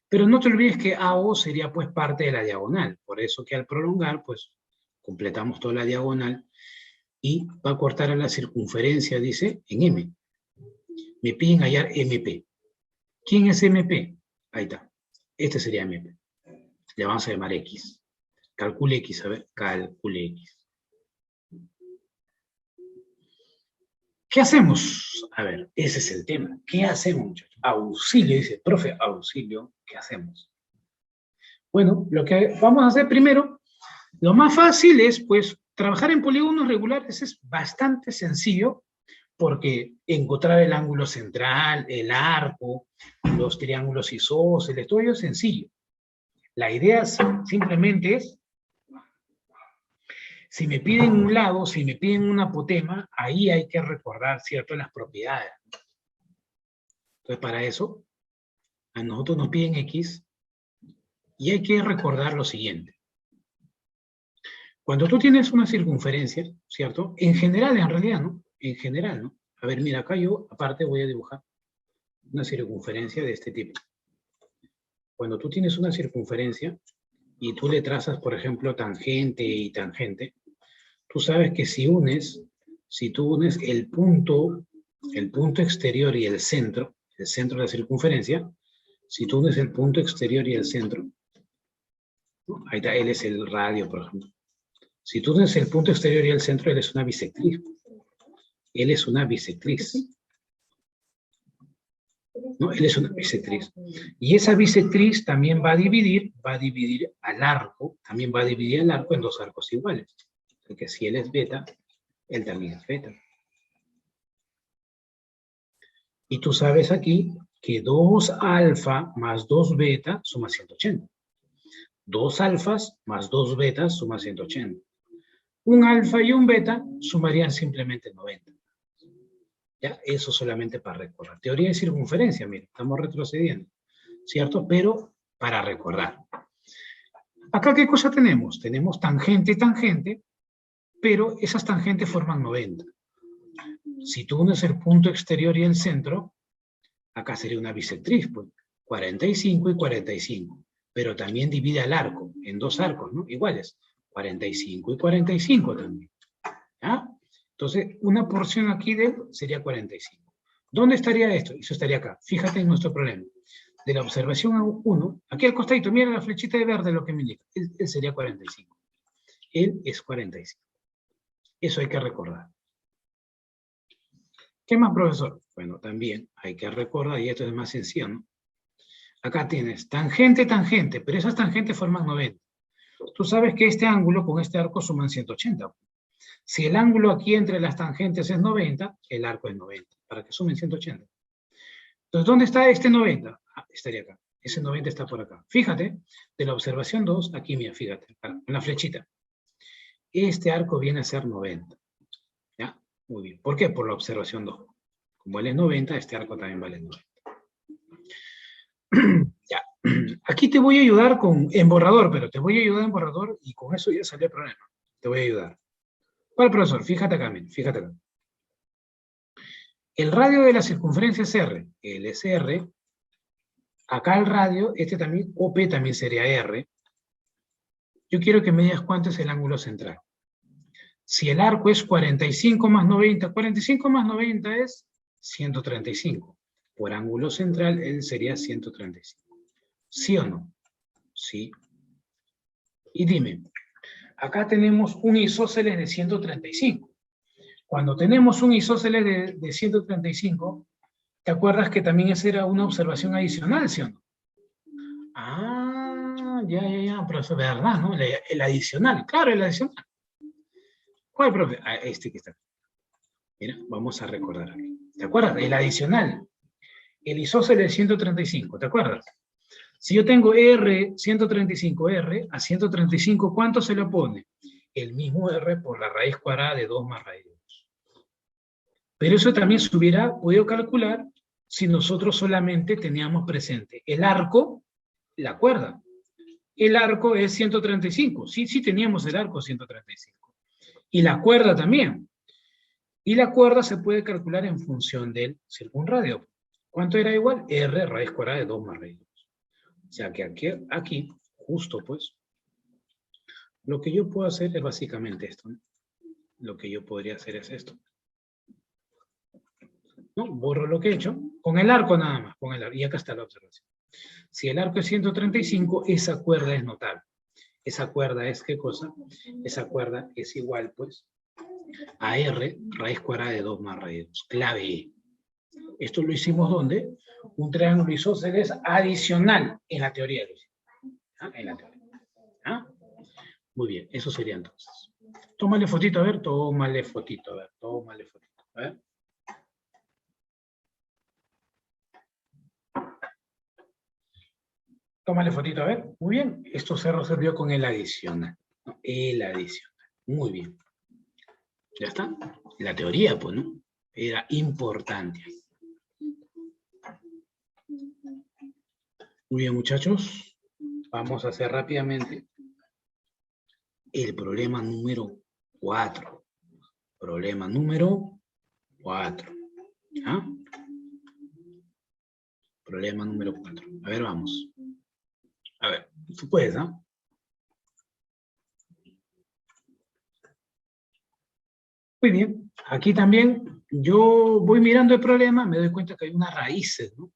Pero no te olvides que AO sería pues parte de la diagonal. Por eso que al prolongar, pues completamos toda la diagonal y va a cortar a la circunferencia, dice, en M. Me piden hallar MP. ¿Quién es MP? Ahí está. Este sería MP. Le vamos a llamar X. Calcule X, a ver. Calcule X. ¿Qué hacemos? A ver, ese es el tema. ¿Qué hacemos, muchachos? Auxilio, dice, profe, auxilio, ¿qué hacemos? Bueno, lo que vamos a hacer primero, lo más fácil es, pues, trabajar en polígonos regulares es bastante sencillo, porque encontrar el ángulo central, el arco, los triángulos isósceles, todo ello es sencillo. La idea simplemente es, si me piden un lado, si me piden un apotema, ahí hay que recordar, ¿cierto?, las propiedades. Entonces, para eso, a nosotros nos piden X, y hay que recordar lo siguiente. Cuando tú tienes una circunferencia, ¿cierto? En general, en realidad, ¿no? En general, ¿no? A ver, mira, acá yo, aparte, voy a dibujar una circunferencia de este tipo. Cuando tú tienes una circunferencia y tú le trazas, por ejemplo, tangente y tangente, tú sabes que si tú unes el punto exterior y el centro de la circunferencia, si tú unes el punto exterior y el centro, ¿no? Ahí está, L es el radio, por ejemplo. Si tú unes el punto exterior y el centro, L es una bisectriz. L es una bisectriz. ¿no? Él es una bisectriz. Y esa bisectriz también va a dividir al arco, también va a dividir el arco en dos arcos iguales. Porque si él es beta, él también es beta. Y tú sabes aquí que 2 alfa más 2 beta suma 180. 2 alfas más 2 betas suma 180. Un alfa y un beta sumarían simplemente 90. ¿Ya? Eso solamente para recordar. Teoría de circunferencia, mira, estamos retrocediendo, ¿cierto? Pero para recordar. Acá, ¿qué cosa tenemos? Tenemos tangente y tangente, pero esas tangentes forman 90. Si tú unes el punto exterior y el centro, acá sería una bisectriz, pues, 45 y 45. Pero también divide al arco, en dos arcos, ¿no? Iguales, 45 y 45 también. ¿Ya? Entonces, una porción aquí de él sería 45. ¿Dónde estaría esto? Eso estaría acá. Fíjate en nuestro problema. De la observación 1, aquí al costadito, mira la flechita de verde lo que me indica. Él sería 45. Él es 45. Eso hay que recordar. ¿Qué más, profesor? Bueno, también hay que recordar, y esto es más sencillo, ¿no? Acá tienes tangente, tangente, pero esas tangentes forman 90. Tú sabes que este ángulo con este arco suman 180. Si el ángulo aquí entre las tangentes es 90, el arco es 90, para que sumen 180. Entonces, ¿dónde está este 90? Ah, estaría acá. Ese 90 está por acá. Fíjate, de la observación 2, aquí mira, fíjate, con la flechita. Este arco viene a ser 90. ¿Ya? Muy bien. ¿Por qué? Por la observación 2. Como él es 90, este arco también vale 90. Ya. Aquí te voy a ayudar en borrador, pero te voy a ayudar en borrador y con eso ya salió el problema. Te voy a ayudar. ¿Cuál, profesor? Fíjate acá, fíjate acá. El radio de la circunferencia es R. Él es R. Acá el radio, este también, OP también sería R. Yo quiero que me digas cuánto es el ángulo central. Si el arco es 45 más 90, 45 más 90 es 135. Por ángulo central, él sería 135. ¿Sí o no? Sí. Y dime, acá tenemos un isósceles de 135. Cuando tenemos un isósceles de 135, ¿te acuerdas que también esa era una observación adicional, sí o no? Ah, ya, pero eso es verdad, ¿no? El adicional, claro, el adicional. ¿Cuál, profe? Ah, este que está aquí. Mira, vamos a recordar aquí. ¿Te acuerdas? El adicional. El isósceles de 135, ¿te acuerdas? Si yo tengo R, 135R, a 135, ¿cuánto se le pone? El mismo R por la raíz cuadrada de 2 más raíz de 2. Pero eso también se hubiera podido calcular si nosotros solamente teníamos presente el arco, la cuerda. El arco es 135. Sí teníamos el arco 135. Y la cuerda también. Y la cuerda se puede calcular en función del circunradio. ¿Cuánto era igual? R raíz cuadrada de 2 más raíz de 2. O sea que aquí, justo pues, lo que yo puedo hacer es básicamente esto, ¿no? Lo que yo podría hacer es esto. ¿No? Borro lo que he hecho, con el arco nada más, con el arco, y acá está la observación. Si el arco es 135, esa cuerda es notable. Esa cuerda es, ¿qué cosa? Esa cuerda es igual, pues, a R raíz cuadrada de 2 más raíz de 2. Clave E. Esto lo hicimos ¿dónde? Un triángulo isósceles adicional en la teoría. ¿Ah? En la teoría. ¿Ah? Muy bien, eso sería entonces. Tómale fotito, a ver, tómale fotito, a ver, tómale fotito. A ver. Tómale fotito, a ver. Muy bien, esto se resolvió con el adicional. ¿No? El adicional. Muy bien. Ya está. La teoría, pues, ¿no? Era importante. Muy bien, muchachos. Vamos a hacer rápidamente el problema número 4. Problema número 4. ¿Ah? Problema número 4. A ver, vamos. A ver, tú puedes, ¿no? Muy bien. Aquí también yo voy mirando el problema, me doy cuenta que hay unas raíces, ¿no?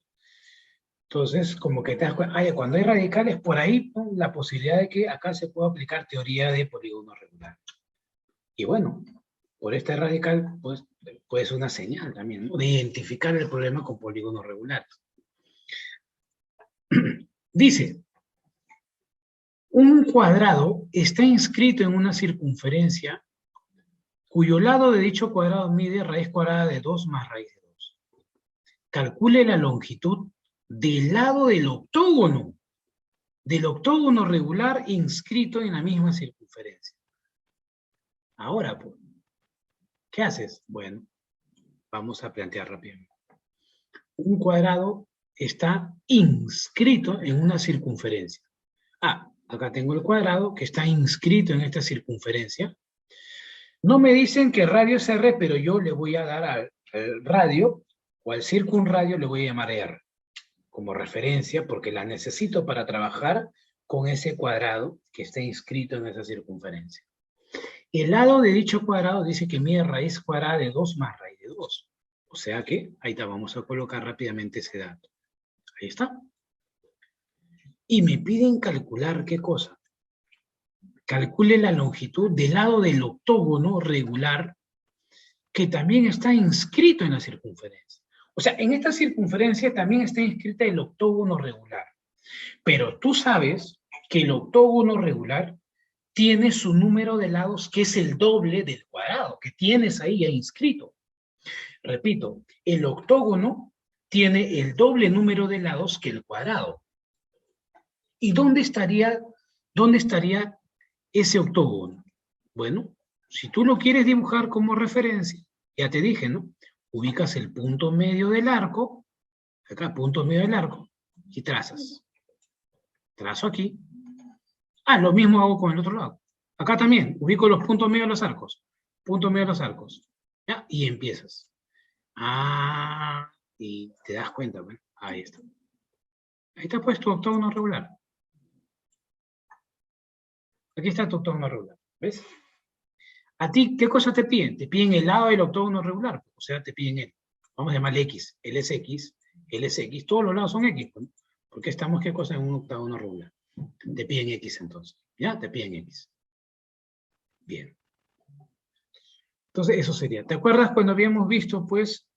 Entonces, como que te das cuenta, cuando hay radicales, por ahí, ¿no? La posibilidad de que acá se pueda aplicar teoría de polígono regular. Y bueno, por este radical, pues, puede ser una señal también, ¿no? De identificar el problema con polígonos regulares. Dice, un cuadrado está inscrito en una circunferencia cuyo lado de dicho cuadrado mide raíz cuadrada de 2 más raíz de 2. Calcule la longitud del lado del octógono regular inscrito en la misma circunferencia. Ahora, pues, ¿qué haces? Bueno, vamos a plantear rápidamente. Un cuadrado está inscrito en una circunferencia. Ah, acá tengo el cuadrado que está inscrito en esta circunferencia. No me dicen que radio es R, pero yo le voy a dar al radio o al circunradio le voy a llamar R como referencia porque la necesito para trabajar con ese cuadrado que está inscrito en esa circunferencia. El lado de dicho cuadrado dice que mide raíz cuadrada de 2 más raíz de 2. O sea que, ahí está, vamos a colocar rápidamente ese dato. Ahí está. Y me piden calcular, ¿qué cosa? Calcule la longitud del lado del octógono regular que también está inscrito en la circunferencia. O sea, en esta circunferencia también está inscrita el octógono regular. Pero tú sabes que el octógono regular tiene su número de lados que es el doble del cuadrado que tienes ahí ya inscrito. Repito, el octógono tiene el doble número de lados que el cuadrado. ¿Y dónde estaría ese octógono? Bueno, si tú lo quieres dibujar como referencia, ya te dije, ¿no? Ubicas el punto medio del arco, acá, punto medio del arco, y trazas. Trazo aquí. Ah, lo mismo hago con el otro lado. Acá también, ubico los puntos medios de los arcos. Punto medio de los arcos. ¿Ya? Y empiezas. Ah, y te das cuenta, ¿ves? Ahí está. Ahí está puesto tu octógono regular. Aquí está tu octógono regular. ¿Ves? ¿A ti qué cosa te piden? Te piden el lado del octógono regular. O sea, te piden él. Vamos a llamarle X. Él es X. Él es X. Todos los lados son X. ¿No? Porque estamos, ¿qué cosa? En un octógono regular. Te piden X entonces. ¿Ya? Te piden X. Bien. Entonces, eso sería. ¿Te acuerdas cuando habíamos visto, pues,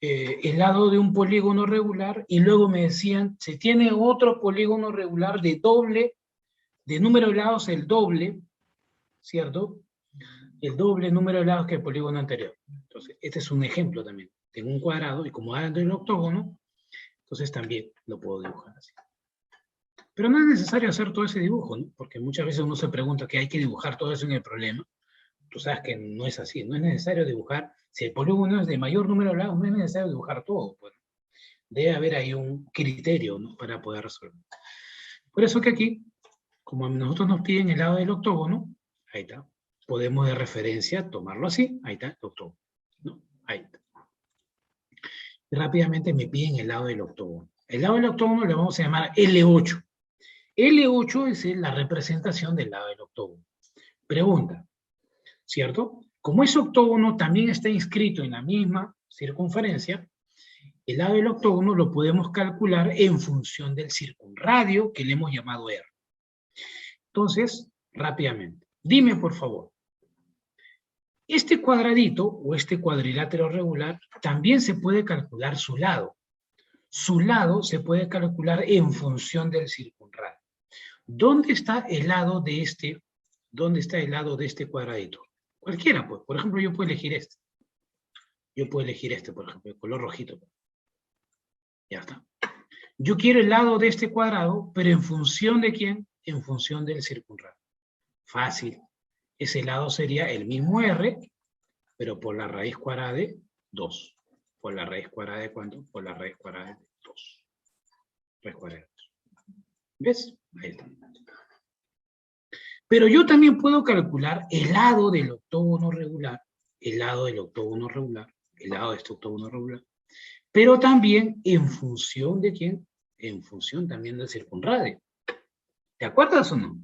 el lado de un polígono regular y luego me decían, se tiene otro polígono regular de doble, de número de lados el doble, ¿cierto? El doble número de lados que el polígono anterior. Entonces, este es un ejemplo también. Tengo un cuadrado y como ando en el octógono, entonces también lo puedo dibujar así. Pero no es necesario hacer todo ese dibujo, ¿no? Porque muchas veces uno se pregunta que hay que dibujar todo eso en el problema. Tú sabes que no es así, no es necesario dibujar. Si el polígono es de mayor número de lados, no es necesario dibujar todo. Pues. Debe haber ahí un criterio, ¿no? Para poder resolver. Por eso que aquí, como a nosotros nos piden el lado del octógono, ahí está. Podemos de referencia tomarlo así, ahí está el octógono. ¿No? Ahí está. Y rápidamente me piden el lado del octógono. El lado del octógono le vamos a llamar L8. L8 es la representación del lado del octógono. Pregunta, ¿cierto? Como ese octógono también está inscrito en la misma circunferencia, el lado del octógono lo podemos calcular en función del circunradio que le hemos llamado R. Entonces, rápidamente, dime por favor, este cuadradito o este cuadrilátero regular también se puede calcular su lado. Su lado se puede calcular en función del circunradio. ¿Dónde está el lado de este? ¿Dónde está el lado de este cuadradito? Cualquiera, pues. Por ejemplo, yo puedo elegir este. Yo puedo elegir este, por ejemplo, el color rojito. Ya está. Yo quiero el lado de este cuadrado, pero ¿en función de quién? En función del circunradio. Fácil. Ese lado sería el mismo R, pero por la raíz cuadrada de 2. ¿Por la raíz cuadrada de cuánto? Por la raíz cuadrada de 2. Raíz cuadrada de 2. ¿Ves? Ahí está. Pero yo también puedo calcular el lado del octógono regular, el lado del octógono regular, el lado de este octógono regular, pero también en función de quién, en función también del circunradio. ¿Te acuerdas o no?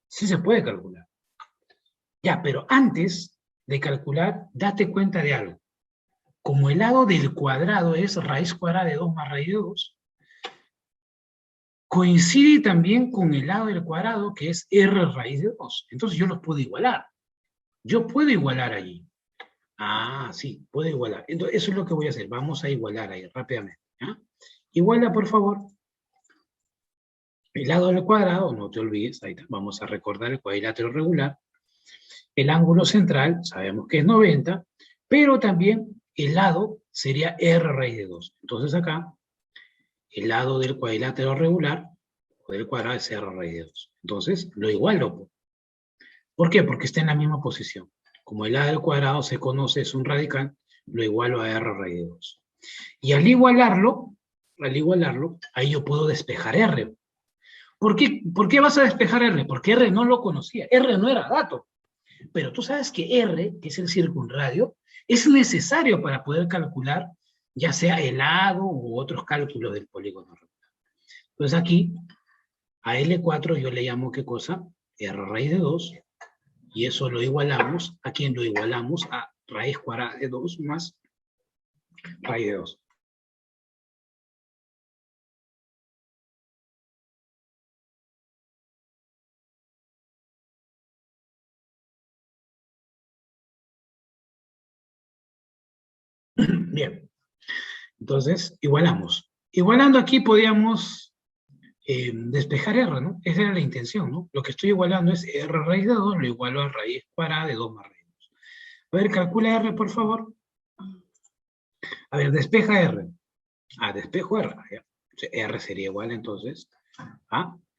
Sí se puede calcular. Ya, pero antes de calcular, date cuenta de algo. Como el lado del cuadrado es raíz cuadrada de 2 más raíz de 2, coincide también con el lado del cuadrado que es R raíz de 2. Entonces yo los puedo igualar. Yo puedo igualar allí. Ah, sí, puedo igualar. Entonces eso es lo que voy a hacer. Vamos a igualar ahí rápidamente. ¿Ya? Iguala, por favor. El lado del cuadrado, no te olvides, ahí está, vamos a recordar el cuadrilátero regular. El ángulo central, sabemos que es 90, pero también el lado sería r raíz de 2. Entonces acá, el lado del cuadrilátero regular, o del cuadrado, es r raíz de 2. Entonces, lo igualo. ¿Por qué? Porque está en la misma posición. Como el lado del cuadrado se conoce, es un radical, lo igualo a r raíz de 2. Y al igualarlo, ahí yo puedo despejar r. ¿Por qué vas a despejar r? Porque r no lo conocía, r no era dato. Pero tú sabes que r, que es el circunradio, es necesario para poder calcular ya sea el lado u otros cálculos del polígono regular. Entonces aquí, a L4 yo le llamo, ¿qué cosa? R raíz de 2, y eso lo igualamos. ¿A quién lo igualamos? A raíz cuadrada de 2 más raíz de 2. Bien, entonces igualamos. Igualando aquí podíamos despejar r, ¿no? Esa era la intención, ¿no? Lo que estoy igualando es r raíz de 2, lo igualo a raíz cuadrada de 2 más raíz de 2. A ver, calcula r, por favor. A ver, despeja r. Despejo r. ¿Ya? O sea, r sería igual, entonces,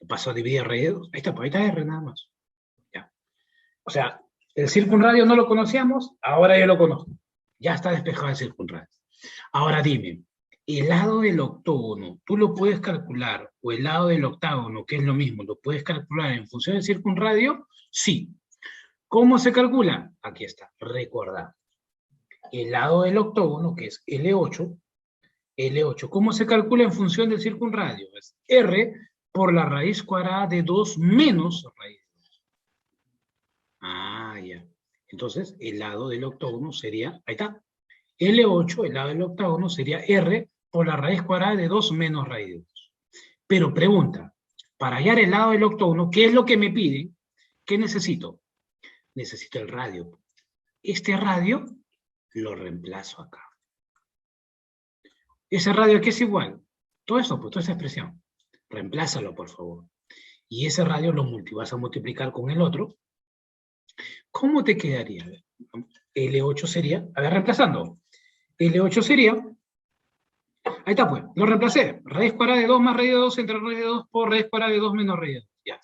paso a dividir raíz de 2. Ahí está r nada más. ¿Ya? O sea, el circunradio no lo conocíamos, ahora ya lo conozco. Ya está despejado el circunradio. Ahora dime, el lado del octógono, ¿tú lo puedes calcular? ¿O el lado del octágono, que es lo mismo, lo puedes calcular en función del circunradio? Sí. ¿Cómo se calcula? Aquí está, recordad. El lado del octógono, que es L8, ¿cómo se calcula en función del circunradio? Es R por la raíz cuadrada de 2 menos raíz de 2. Ya. Entonces, el lado del octógono sería, ahí está, L8, el lado del octágono, sería R por la raíz cuadrada de 2 menos raíz de 2. Pero pregunta, para hallar el lado del octógono, ¿qué es lo que me piden? ¿Qué necesito? Necesito el radio. Este radio lo reemplazo acá. Ese radio aquí es igual. Todo eso, pues toda esa expresión. Reemplázalo, por favor. Y ese radio lo vas a multiplicar con el otro. ¿Cómo te quedaría? L8 sería, a ver, reemplazando. L8 sería, ahí está pues, lo reemplacé. Raíz cuadrada de 2 más raíz de 2 entre raíz de 2 por raíz cuadrada de 2 menos raíz de 2. Ya.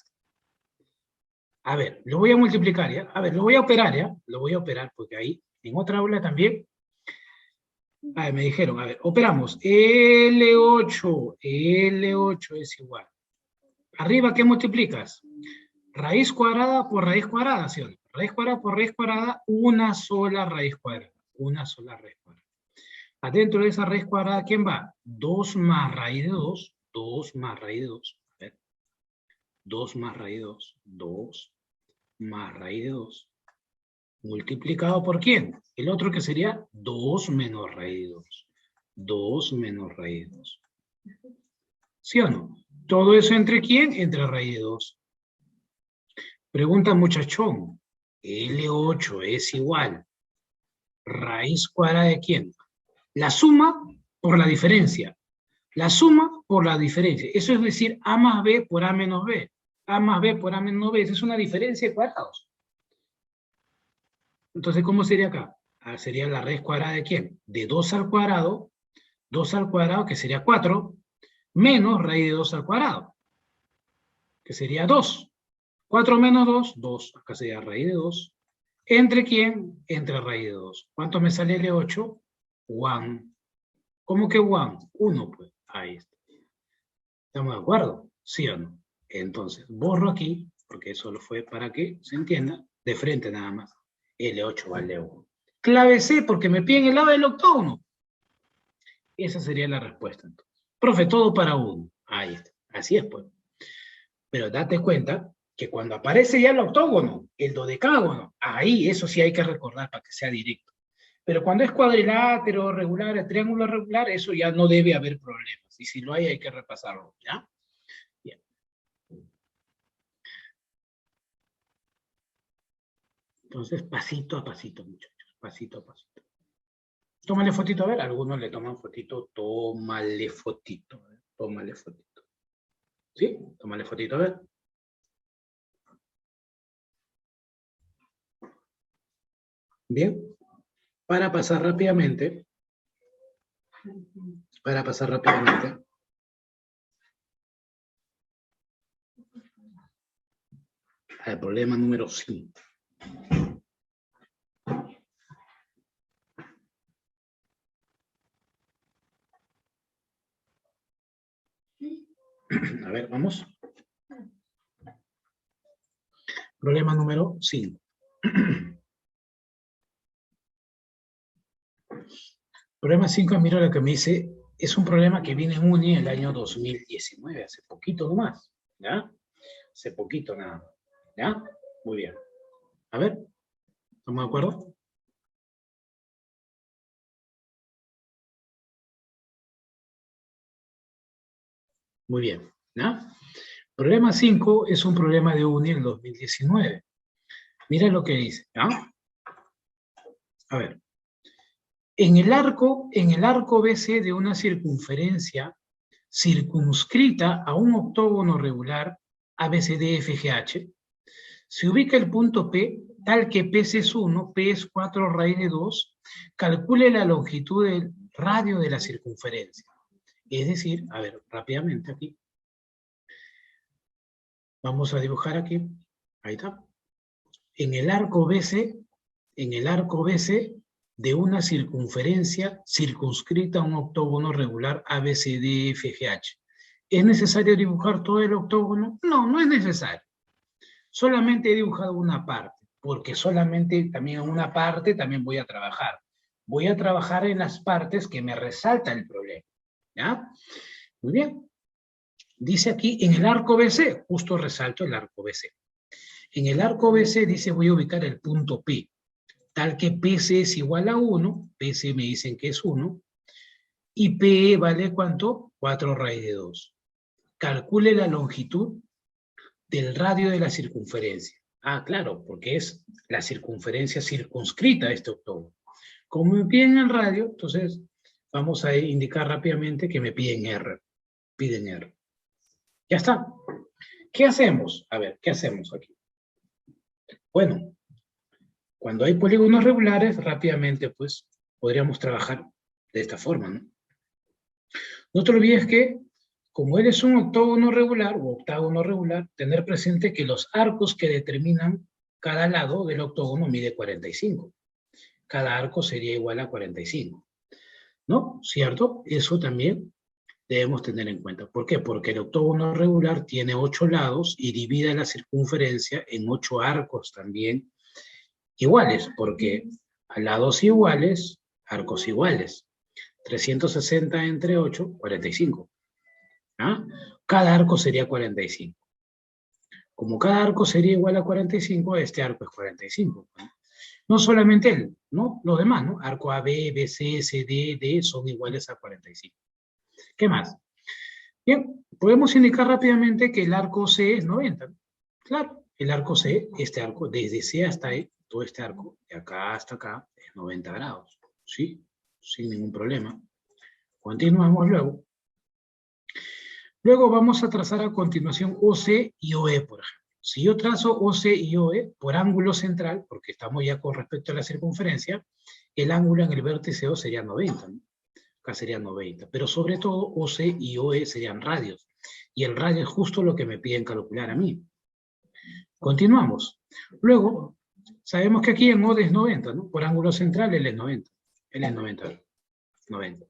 A ver, lo voy a multiplicar, ¿ya? A ver, lo voy a operar, ¿ya? Lo voy a operar porque ahí, en otra aula también, me dijeron, a ver, operamos. L8 es igual. Arriba, ¿qué multiplicas? Raíz cuadrada por raíz cuadrada, ¿sí o no? Raíz cuadrada por raíz cuadrada, una sola raíz cuadrada. Una sola raíz cuadrada. Adentro de esa raíz cuadrada, ¿quién va? 2 más raíz de 2. 2 más raíz de 2. A ver. 2 más raíz de 2. 2 más raíz de 2. Multiplicado por quién? El otro que sería 2 menos raíz de 2. 2 menos raíz de 2. ¿Sí o no? ¿Todo eso entre quién? Entre raíz de 2. Pregunta muchachón. L8 es igual. ¿Raíz cuadrada de quién? La suma por la diferencia. La suma por la diferencia. Eso es decir, A más B por A menos B. A más B por A menos B. Esa es una diferencia de cuadrados. Entonces, ¿cómo sería acá? Sería la raíz cuadrada de quién? De 2 al cuadrado. 2 al cuadrado, que sería 4, menos raíz de 2 al cuadrado, que sería 2. 4 menos 2, 2. Acá sería raíz de 2. ¿Entre quién? Entre raíz de 2. ¿Cuánto me sale L8? 1. ¿Cómo que 1? 1, pues. Ahí está. ¿Estamos de acuerdo? ¿Sí o no? Entonces, borro aquí, porque eso lo fue para que se entienda, de frente nada más. L8 vale 1. Clave C, porque me piden el lado del octógono. Esa sería la respuesta. Entonces. Profe, todo para 1. Ahí está. Así es, pues. Pero date cuenta que cuando aparece ya el octógono, el dodecágono, ahí eso sí hay que recordar para que sea directo. Pero cuando es cuadrilátero, regular, triángulo regular, eso ya no debe haber problemas. Y si lo hay que repasarlo, ¿ya? Bien. Entonces, pasito a pasito, muchachos. Pasito a pasito. Tómale fotito, a ver. Algunos le toman fotito. Tómale fotito. Tómale fotito. ¿Sí? Tómale fotito, a ver. Bien. Para pasar rápidamente. Al problema número 5. A ver, vamos. Problema número 5. Problema 5, mira lo que me dice, es un problema que viene en UNI en el año 2019, hace poquito nomás, ¿ya? Hace poquito nada más, ¿ya? Muy bien. A ver, ¿estamos de acuerdo? Muy bien, ¿ya? Problema 5 es un problema de UNI en 2019. Mira lo que dice, ¿ya? A ver. En el arco BC de una circunferencia circunscrita a un octógono regular ABCDFGH, se ubica el punto P tal que P es 1, P es 4 raíz de 2, calcule la longitud del radio de la circunferencia. Es decir, a ver, rápidamente aquí. Vamos a dibujar aquí. Ahí está. En el arco BC de una circunferencia circunscrita a un octógono regular ABCDFGH. ¿Es necesario dibujar todo el octógono? No, no es necesario. Solamente he dibujado una parte, porque solamente también en una parte también voy a trabajar. Voy a trabajar en las partes que me resaltan el problema. ¿Ya? Muy bien. Dice aquí, en el arco BC, justo resalto el arco BC. En el arco BC dice, voy a ubicar el punto P, tal que PC es igual a 1, PC me dicen que es 1, y PE vale ¿cuánto? 4 raíz de 2. Calcule la longitud del radio de la circunferencia. Ah, claro, porque es la circunferencia circunscrita a este octógono. Como me piden el radio, entonces vamos a indicar rápidamente que me piden R. Piden R. Ya está. ¿Qué hacemos? A ver, ¿qué hacemos aquí? Bueno, cuando hay polígonos regulares, rápidamente, pues, podríamos trabajar de esta forma, ¿no? No te olvides que, como eres un octógono regular o octágono regular, tener presente que los arcos que determinan cada lado del octógono mide 45. Cada arco sería igual a 45. ¿No? ¿Cierto? Eso también debemos tener en cuenta. ¿Por qué? Porque el octógono regular tiene 8 lados y divide la circunferencia en 8 arcos también iguales, porque a lados iguales, arcos iguales. 360 entre 8, 45. ¿Ah? Cada arco sería 45. Como cada arco sería igual a 45, este arco es 45. No solamente él, ¿no? Los demás, ¿no? Arco AB, BC, CD, D son iguales a 45. ¿Qué más? Bien, podemos indicar rápidamente que el arco C es 90. Claro, el arco C, este arco, desde C hasta E, todo este arco, de acá hasta acá, es 90 grados. ¿Sí? Sin ningún problema. Continuamos luego. Luego vamos a trazar a continuación OC y OE, por ejemplo. Si yo trazo OC y OE por ángulo central, porque estamos ya con respecto a la circunferencia, el ángulo en el vértice O sería 90, ¿no? Acá sería 90, pero sobre todo OC y OE serían radios, y el radio es justo lo que me piden calcular a mí. Continuamos. Luego, sabemos que aquí en OD es 90, ¿no? Por ángulo central él es 90. Él es 90. 90.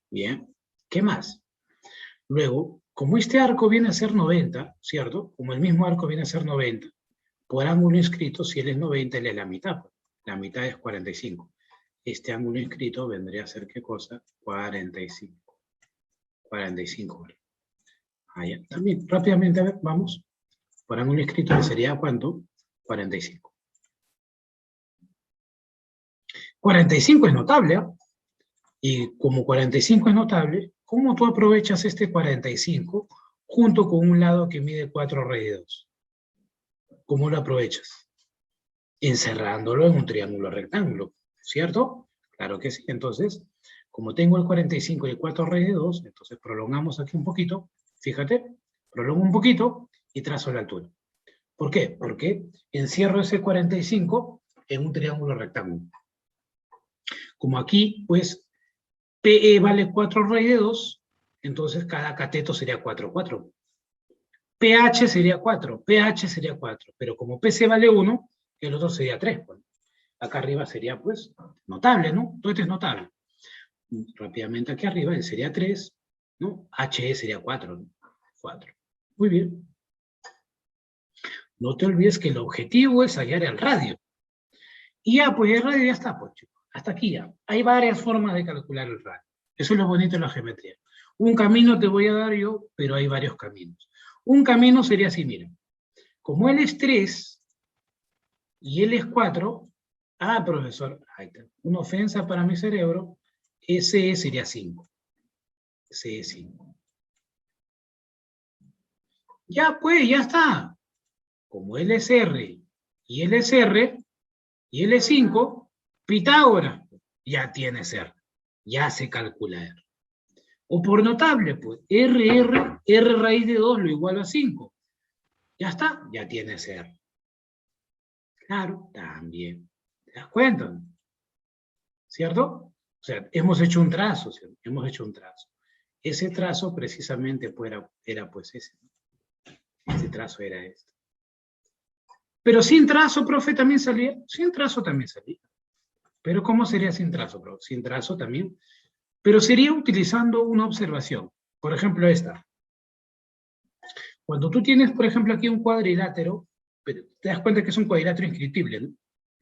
Bien. ¿Qué más? Luego, como este arco viene a ser 90, ¿cierto? Como el mismo arco viene a ser 90, por ángulo inscrito, si él es 90, él es la mitad. La mitad es 45. Este ángulo inscrito vendría a ser, ¿qué cosa? 45. 45. Allá. También, rápidamente, a ver, vamos. Por ángulo inscrito sería, ¿cuánto? 45. 45 es notable, ¿eh? Y como 45 es notable, ¿cómo tú aprovechas este 45 junto con un lado que mide 4 raíz de 2? ¿Cómo lo aprovechas? Encerrándolo en un triángulo rectángulo, ¿cierto? Claro que sí. Entonces, Como tengo el 45 y 4 raíz de 2, entonces prolongamos aquí un poquito, fíjate, prolongo un poquito y trazo la altura. ¿Por qué? Porque encierro ese 45 en un triángulo rectángulo. Como aquí, pues, PE vale 4 raíz de 2, entonces cada cateto sería 4, 4. PH sería 4, PH sería 4, pero como PC vale 1, el otro sería 3. Pues. Acá arriba sería, pues, notable, ¿no? Todo esto es notable. Rápidamente aquí arriba, él sería 3, ¿no? HE sería 4, ¿no? 4. Muy bien. No te olvides que el objetivo es hallar el radio. Y ya, pues el radio ya está, pues, chicos. Hasta aquí ya. Hay varias formas de calcular el radio. Eso es lo bonito de la geometría. Un camino te voy a dar yo, pero hay varios caminos. Un camino sería así, mira. Como él es 3 y él es 4, profesor, ahí está. Una ofensa para mi cerebro, ese sería 5. Ese es 5. Ya, pues, ya está. Como él es R y él es R y él es 5, Pitágoras ya tiene R. Ya se calcula R. O por notable, pues, R raíz de 2 lo igual a 5. Ya está, ya tienes R. Claro, también. ¿Te das cuenta? ¿Cierto? O sea, hemos hecho un trazo, ¿cierto? Hemos hecho un trazo. Ese trazo precisamente era pues ese. Ese trazo era este. Pero sin trazo, profe, también salía. Sin trazo también salía. Pero ¿cómo sería sin trazo, profe? Sin trazo también. Pero sería utilizando una observación. Por ejemplo, esta. Cuando tú tienes, por ejemplo, aquí un cuadrilátero, pero te das cuenta que es un cuadrilátero inscriptible, ¿no?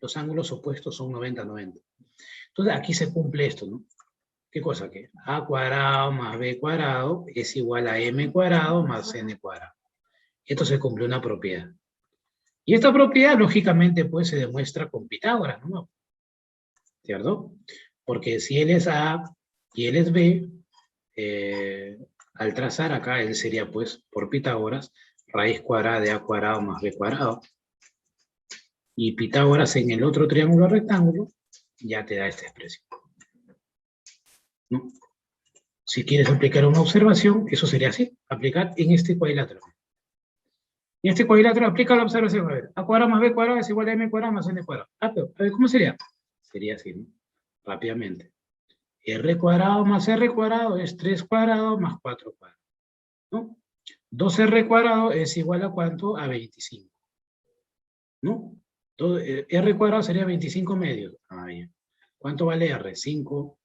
Los ángulos opuestos son 90-90. Entonces aquí se cumple esto, ¿no? ¿Qué cosa? Que a cuadrado más b cuadrado es igual a m cuadrado más n cuadrado. Esto se cumple una propiedad. Y esta propiedad, lógicamente, pues se demuestra con Pitágoras, ¿no? ¿Cierto? Porque si él es a y él es b, al trazar acá, él sería, pues, por Pitágoras, raíz cuadrada de a cuadrado más b cuadrado. Y Pitágoras en el otro triángulo rectángulo ya te da esta expresión. ¿No? Si quieres aplicar una observación, eso sería así, aplicar en este cuadrilátero. En este cuadrilátero aplica la observación, a ver, a cuadrado más b cuadrado es igual a m cuadrado más n cuadrado. Pero, a ver, ¿cómo sería? Sería así, ¿no? Rápidamente. R cuadrado más R cuadrado es 3 cuadrado más 4 cuadrado, ¿no? 2R cuadrado es igual a ¿cuánto? A 25, ¿no? Todo, R cuadrado sería 25 medios. Bien. ¿Cuánto vale R? 5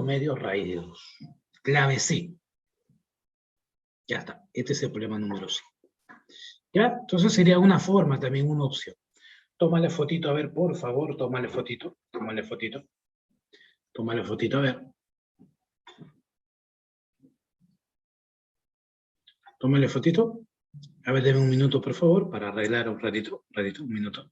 medios raíz de 2. Clave C. Ya está. Este es el problema número 5. ¿Ya? Entonces sería una forma, también una opción. Tómale fotito, a ver, por favor, tómale fotito. Tómale fotito. Tómale fotito, a ver. Tómale fotito. A ver, deme un minuto, por favor, para arreglar un ratito, un minuto.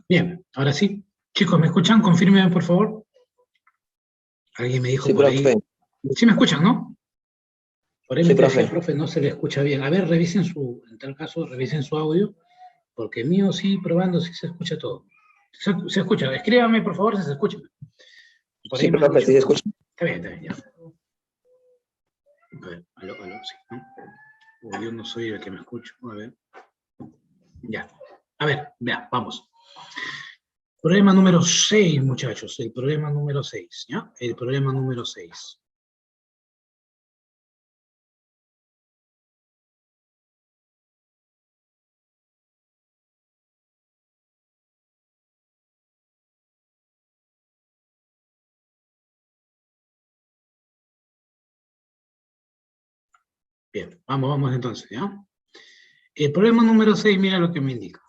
Bien, ahora sí. Chicos, ¿me escuchan? Confírmenme, por favor. Alguien me dijo Sí, por ahí. profe. Sí me escuchan, ¿no? Por ahí me Sí, decía, profe. profe, no se le escucha bien. A ver, revisen en tal caso, revisen su audio, porque mío sí, probando, sí se escucha todo. Se escucha. Escríbame, por favor, si se escucha. Por Sí, ahí me han profe, dicho. sí se escucha. Está bien, ya. A ver, aló, sí, ¿no? O yo no soy el que me escucho. A ver. Ya. A ver, vea, vamos. Problema número 6, muchachos. El problema número 6, ¿ya? El problema número 6. Bien, vamos entonces, ¿ya? El problema número 6, mira lo que me indica.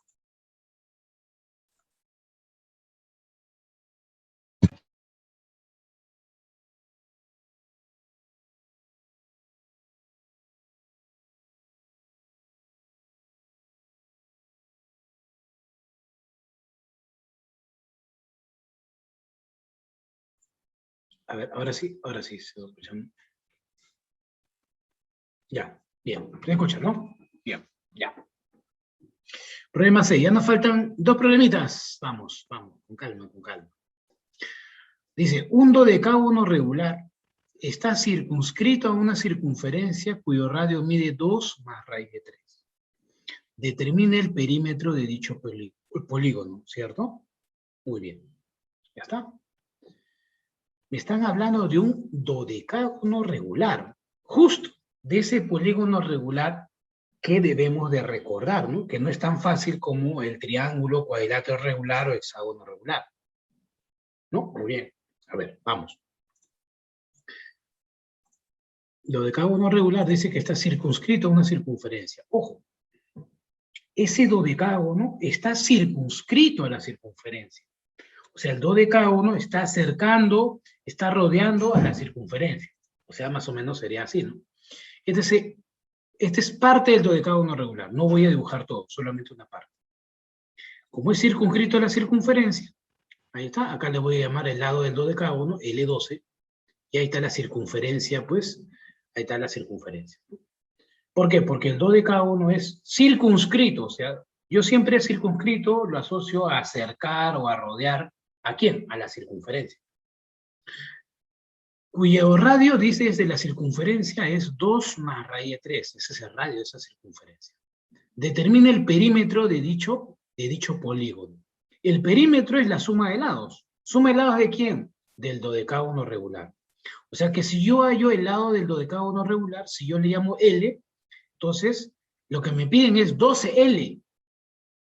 A ver, ahora sí, se escuchan. Ya, bien, ¿se escucha, no? Bien, ya. Problema 6, ya nos faltan 2 problemitas. Vamos, con calma, con calma. Dice, un dodecágono regular está circunscrito a una circunferencia cuyo radio mide 2 más raíz de 3. Determine el perímetro de dicho polígono, ¿cierto? Muy bien, ya está. Me están hablando de un dodecágono regular, justo de ese polígono regular que debemos de recordar, ¿no? Que no es tan fácil como el triángulo, cuadrilátero regular o hexágono regular. ¿No? Muy bien. A ver, vamos. Dodecágono regular dice que está circunscrito a una circunferencia. Ojo, ese dodecágono está circunscrito a la circunferencia. O sea, el dodecágono está acercando, está rodeando a la circunferencia. O sea, más o menos sería así, ¿no? Este es parte del dodecágono regular. No voy a dibujar todo, solamente una parte. Como es circunscrito a la circunferencia, ahí está, acá le voy a llamar el lado del dodecágono, L12, y ahí está la circunferencia, pues, ahí está la circunferencia. ¿Por qué? Porque el dodecágono es circunscrito, o sea, yo siempre circunscrito lo asocio a acercar o a rodear, ¿a quién? A la circunferencia. Cuyo radio, dice, desde la circunferencia es 2 más raíz de 3, ese es el radio de esa circunferencia. Determina el perímetro de dicho polígono. El perímetro es la suma de lados. ¿Suma de lados de quién? Del dodecágono regular. O sea que si yo hallo el lado del dodecágono regular, si yo le llamo L, entonces lo que me piden es 12L,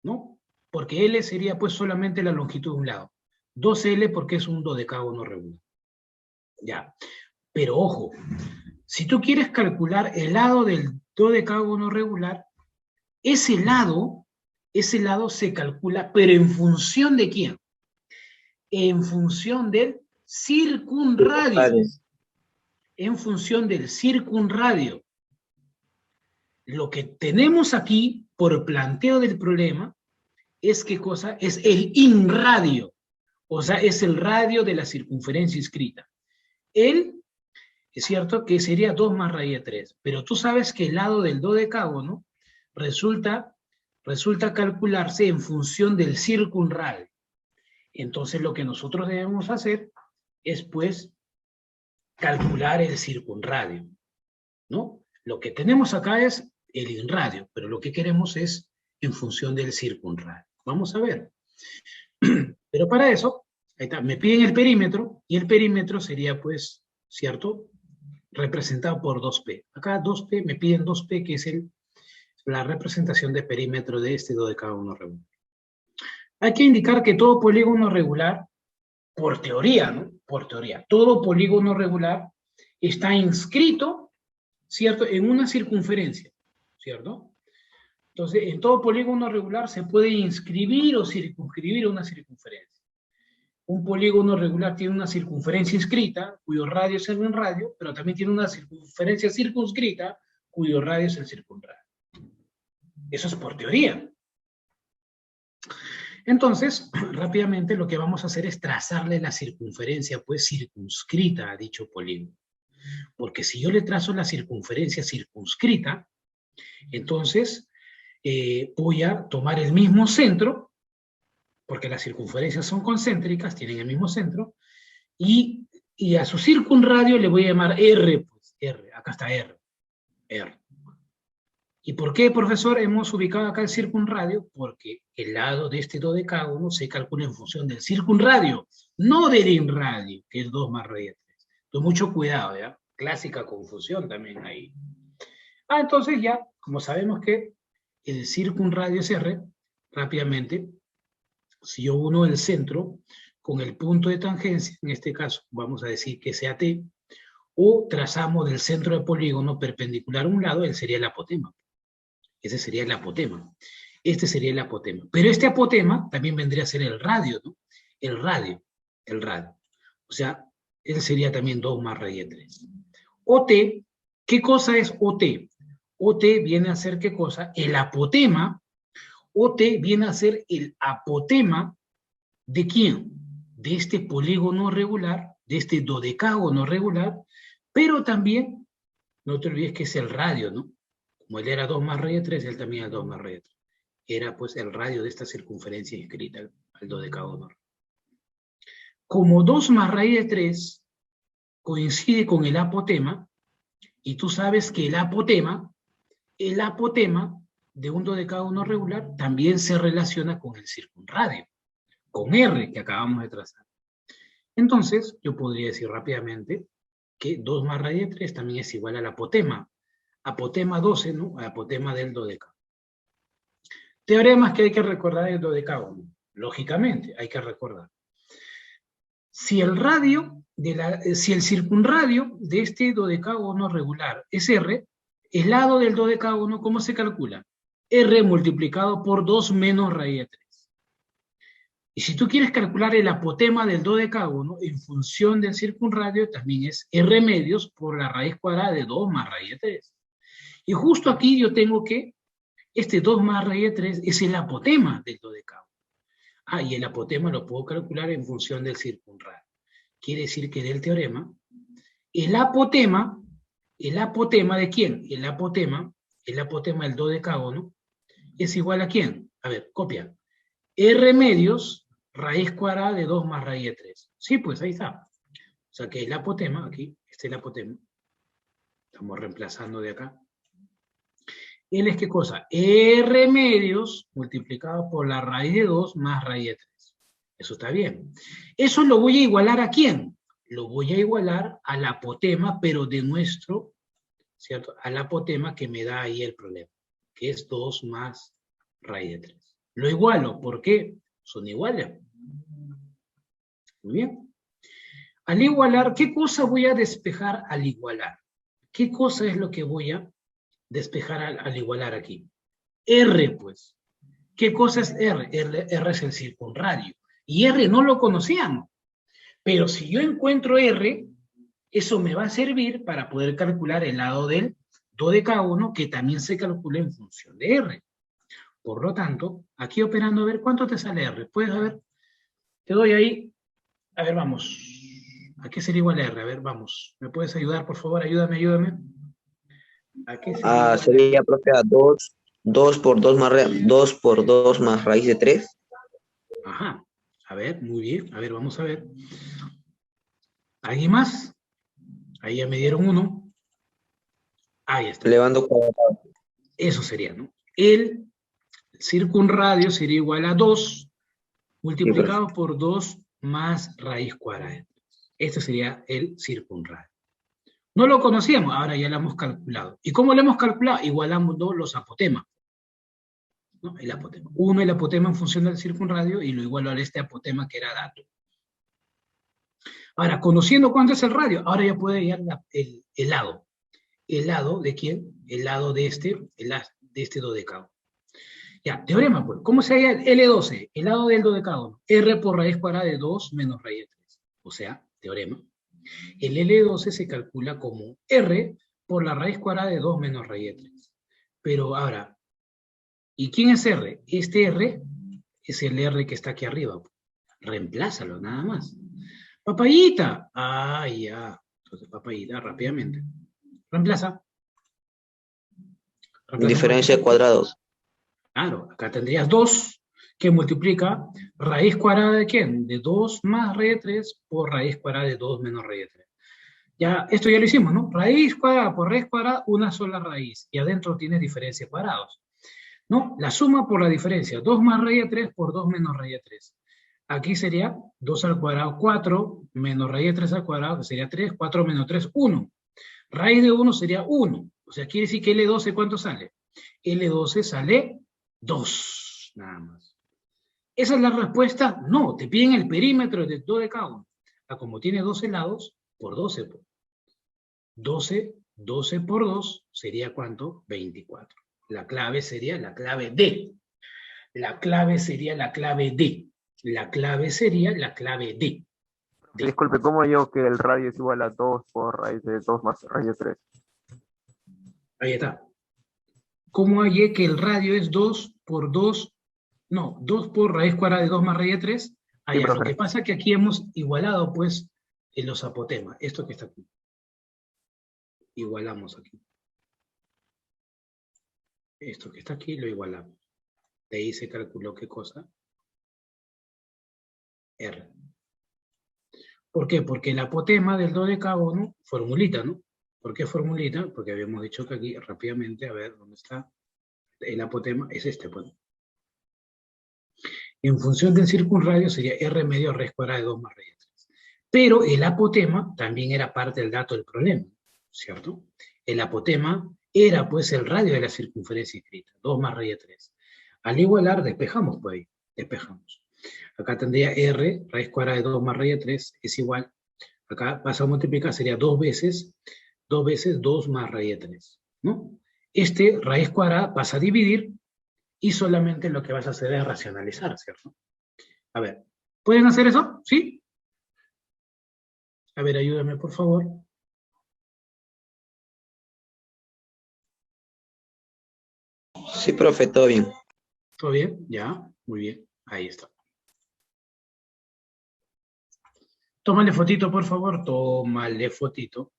¿no? Porque L sería pues solamente la longitud de un lado. 12L porque es un dodecágono regular. Ya. Pero ojo, si tú quieres calcular el lado del dodecágono regular, ese lado se calcula, pero ¿en función de quién? En función del circunradio. En función del circunradio. Lo que tenemos aquí, por planteo del problema, es ¿qué cosa? Es el inradio. O sea, es el radio de la circunferencia inscrita. Él, es cierto que sería 2 más raíz de 3, pero tú sabes que el lado del dodecágono resulta calcularse en función del circunradio. Entonces lo que nosotros debemos hacer es pues calcular el circunradio, ¿no? Lo que tenemos acá es el inradio, pero lo que queremos es en función del circunradio. Vamos a ver. Pero para eso, ahí está, me piden el perímetro, y el perímetro sería pues, ¿cierto? Representado por 2P. Acá 2P, me piden 2P, que es la representación de perímetro de este dodecágono regular. Hay que indicar que todo polígono regular, por teoría, ¿no? Por teoría, todo polígono regular está inscrito, ¿cierto?, en una circunferencia, ¿cierto? Entonces, en todo polígono regular se puede inscribir o circunscribir una circunferencia. Un polígono regular tiene una circunferencia inscrita, cuyo radio es el radio, pero también tiene una circunferencia circunscrita, cuyo radio es el circunradio. Eso es por teoría. Entonces, rápidamente lo que vamos a hacer es trazarle la circunferencia, pues, circunscrita a dicho polígono. Porque si yo le trazo la circunferencia circunscrita, entonces voy a tomar el mismo centro, porque las circunferencias son concéntricas, tienen el mismo centro, y a su circunradio le voy a llamar R, pues, R, acá está R. ¿Y por qué, profesor, hemos ubicado acá el circunradio? Porque el lado de este dodecágono se calcula en función del circunradio, no del inradio, que es 2 más raíz de 3. Entonces, mucho cuidado, ¿ya? Clásica confusión también ahí. Entonces ya, como sabemos que el circunradio es R, rápidamente, si yo uno el centro con el punto de tangencia, en este caso vamos a decir que sea T, o trazamos del centro del polígono perpendicular a un lado, él sería el apotema. Ese sería el apotema. Este sería el apotema. Pero este apotema también vendría a ser el radio, ¿no? El radio. O sea, él sería también 2 más raíz de 3. OT, ¿qué cosa es OT? OT viene a ser, ¿qué cosa? El apotema. OT viene a ser el apotema ¿de quién? De este polígono regular de este dodecágono regular, pero también, no te olvides que es el radio, ¿no? Como él era 2 más raíz de 3, él también era 2 más raíz de 3. Era pues el radio de esta circunferencia inscrita al dodecágono. Como 2 más raíz de 3 coincide con el apotema, y tú sabes que el apotema de un dodecágono regular también se relaciona con el circunradio, con R que acabamos de trazar. Entonces, yo podría decir rápidamente que 2 más raíz de 3 también es igual al apotema 12, ¿no? Apotema del dodecágono. Teoremas que hay que recordar del dodecágono. Lógicamente, hay que recordar. Si el circunradio de este dodecágono regular es R, el lado del dodecágono, ¿cómo se calcula? R multiplicado por 2 menos raíz de 3. Y si tú quieres calcular el apotema del dodecágono en función del circunradio, también es R medios por la raíz cuadrada de 2 más raíz de 3. Y justo aquí yo tengo que este 2 más raíz de 3 es el apotema del dodecágono. Y el apotema lo puedo calcular en función del circunradio. Quiere decir que del teorema, el apotema ¿de quién? El apotema del dodecágono es igual a ¿quién? A ver, copia. R medios raíz cuadrada de 2 más raíz de 3. Sí, pues ahí está. O sea que el apotema, aquí, este es el apotema. Estamos reemplazando de acá. Él es ¿qué cosa? R medios multiplicado por la raíz de 2 más raíz de 3. Eso está bien. Eso lo voy a igualar ¿a quién? Lo voy a igualar al apotema, pero de nuestro, ¿cierto? Al apotema que me da ahí el problema, que es 2 más raíz de 3. Lo igualo, ¿por qué? Son iguales. Muy bien. Al igualar, ¿qué cosa voy a despejar al igualar? ¿Qué cosa es lo que voy a despejar al igualar aquí? R, pues. ¿Qué cosa es R? R es el circunradio. Y R no lo conocíamos. Pero si yo encuentro R, eso me va a servir para poder calcular el lado del dodecágono, que también se calcula en función de R. Por lo tanto, aquí operando, a ver, ¿cuánto te sale R? Puedes, a ver, te doy ahí, a ver, vamos. ¿A qué sería igual a R? A ver, vamos. ¿Me puedes ayudar, por favor? Ayúdame. ¿A qué sería? Sería, profe, a 2 por 2 más raíz de 3. Ajá. A ver, muy bien. A ver, vamos a ver. ¿Alguien más? Ahí ya me dieron uno. Ahí está. Elevando cuadrado. Eso sería, ¿no? El circunradio sería igual a 2 multiplicado por 2 más raíz cuadrada. Este sería el circunradio. No lo conocíamos, ahora ya lo hemos calculado. ¿Y cómo lo hemos calculado? Igualamos los apotemas. ¿No? El apotema. Uno el apotema en función del circunradio y lo igualo a este apotema que era dato. Ahora, conociendo cuánto es el radio, ahora ya puede hallar el lado. ¿El lado de quién? El lado de este dodecágono. Ya, teorema, pues. ¿Cómo se halla el L12? El lado del dodecágono. R por raíz cuadrada de 2 menos raíz de 3. O sea, teorema. El L12 se calcula como R por la raíz cuadrada de 2 menos raíz de 3. Pero ahora, ¿y quién es R? Este R es el R que está aquí arriba. Reemplázalo, nada más. Papayita. Ya. Entonces, papayita, rápidamente. Reemplaza. Diferencia de cuadrados. Claro, acá tendrías 2 que multiplica raíz cuadrada de ¿quién? De 2 más raíz de 3 por raíz cuadrada de 2 menos raíz de 3. Ya, esto ya lo hicimos, ¿no? Raíz cuadrada por raíz cuadrada, una sola raíz. Y adentro tiene diferencia de cuadrados. ¿No? La suma por la diferencia. 2 más raíz de 3 por 2 menos raíz de 3. Aquí sería 2 al cuadrado, 4, menos raíz de 3 al cuadrado, que sería 3, 4 menos 3, 1. Raíz de 1 sería 1. O sea, quiere decir que L12, ¿cuánto sale? L12 sale 2, nada más. ¿Esa es la respuesta? No, te piden el perímetro de dodecágono. Como tiene 12 lados, por 12. 12 por 2 sería ¿cuánto? 24. La clave sería la clave D. La clave sería la clave D. La clave sería la clave D. Disculpe, ¿cómo yo que el radio es igual a 2 por raíz de 2 más raíz de 3? Ahí está. ¿Cómo hallé que el radio es 2 por 2? No, 2 por raíz cuadrada de 2 más raíz de 3. Sí, Lo que pasa es que aquí hemos igualado, pues, en los apotemas, esto que está aquí. Igualamos aquí. Esto que está aquí lo igualamos. De ahí se calculó qué cosa. R. ¿Por qué? Porque el apotema del dodecagono, formulita, ¿no? ¿Por qué formulita? Porque habíamos dicho que aquí, rápidamente, a ver, ¿dónde está? El apotema es este, pues. En función del circunradio sería R medio raíz cuadrada de 2 más raíz de 3. Pero el apotema también era parte del dato del problema, ¿cierto? El apotema era, pues, el radio de la circunferencia escrita, 2 más raíz de 3. Al igualar, despejamos, pues ahí, despejamos. Acá tendría R, raíz cuadrada de 2 más raíz de 3, es igual. Acá pasa a multiplicar, sería 2 veces 2 más raíz de 3, ¿no? Este raíz cuadrada pasa a dividir y solamente lo que vas a hacer es racionalizar, ¿cierto? A ver, ¿pueden hacer eso? ¿Sí? A ver, ayúdame, por favor. Sí, profe, todo bien. ¿Todo bien? Ya, muy bien. Ahí está. Tómale fotito, por favor. Tómale fotito.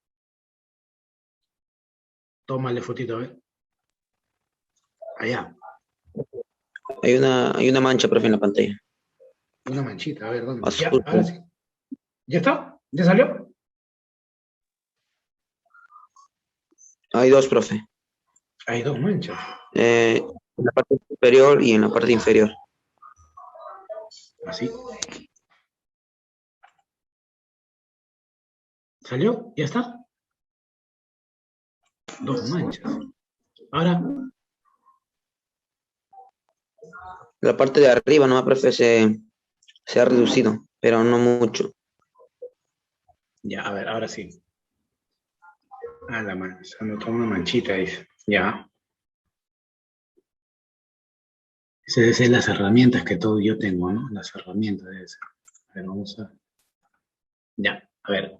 Tómale fotito, a ver. Allá. Hay una mancha, profe, en la pantalla. Una manchita, a ver, ¿dónde? Ya, Azul. ahora sí. ¿Ya está? ¿Ya salió? Hay dos, profe. Hay dos manchas. En la parte superior y en la parte inferior. Así. ¿Salió? ¿Ya está? Dos manchas. Ahora, La parte de arriba, no, profe, se ha reducido, pero no mucho. ya, a ver, ahora sí. Ah, la mancha. Se notó una manchita, dice. Ya. Ese debe ser las herramientas que todo yo tengo, ¿no? Las herramientas debe ser. A ver, vamos a... Ya, a ver.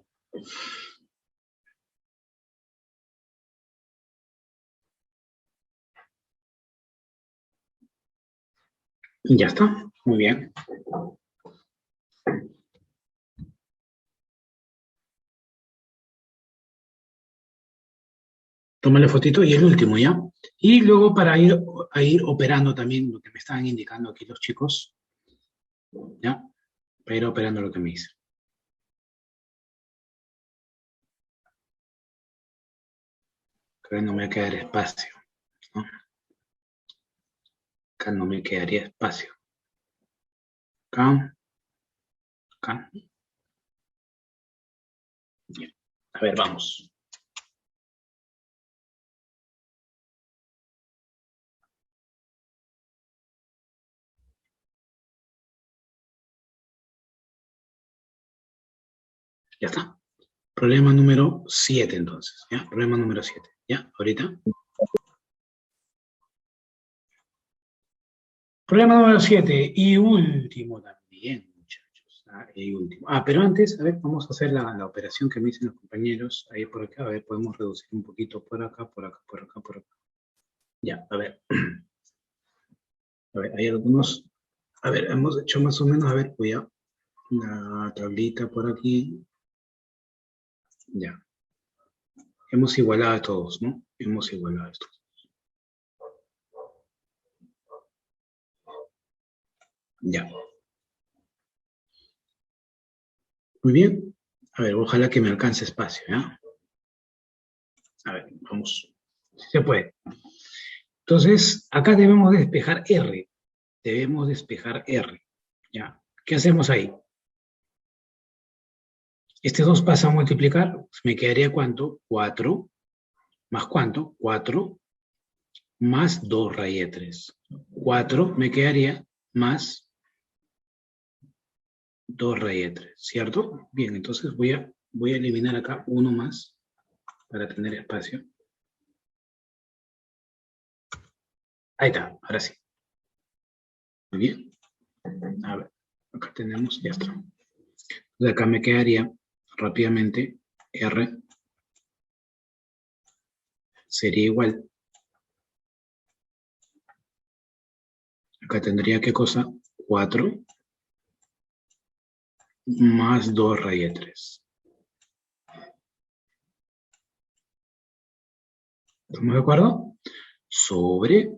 Ya está, muy bien. Tómale fotito y el último, ¿ya? Y luego para ir operando también lo que me estaban indicando aquí los chicos, ¿ya? Para ir operando lo que me dice. Creo que no me va a quedar espacio, ¿no? Acá no me quedaría espacio. Acá, acá. Bien. A ver, vamos. Ya está. Problema número 7, entonces, ¿ya? Problema número 7, ¿ya? Ahorita. Problema número 7 y último también, muchachos. Y último. Pero antes, a ver, vamos a hacer la operación que me dicen los compañeros ahí por acá. A ver, podemos reducir un poquito por acá, por acá, por acá, por acá. Ya, a ver. A ver, hay algunos. A ver, hemos hecho más o menos, a ver, voy a la tablita por aquí. Ya. Hemos igualado a todos, ¿no? Hemos igualado a todos. Ya. Muy bien. A ver, ojalá que me alcance espacio, ¿ya? A ver, vamos. Si se puede. Entonces, acá debemos despejar R. Debemos despejar R. ¿Ya? ¿Qué hacemos ahí? Este 2 pasa a multiplicar. Pues me quedaría ¿cuánto? 4. ¿Más cuánto? 4 más 2 raíz de 3. 4 me quedaría más 2 raíz de 3, ¿cierto? Bien, entonces voy a eliminar acá uno más para tener espacio. Ahí está, ahora sí. Muy bien. A ver, acá tenemos, ya está. De acá me quedaría rápidamente R sería igual. Acá tendría qué cosa? 4 más 2 raíz de 3. ¿Estamos de acuerdo? Sobre,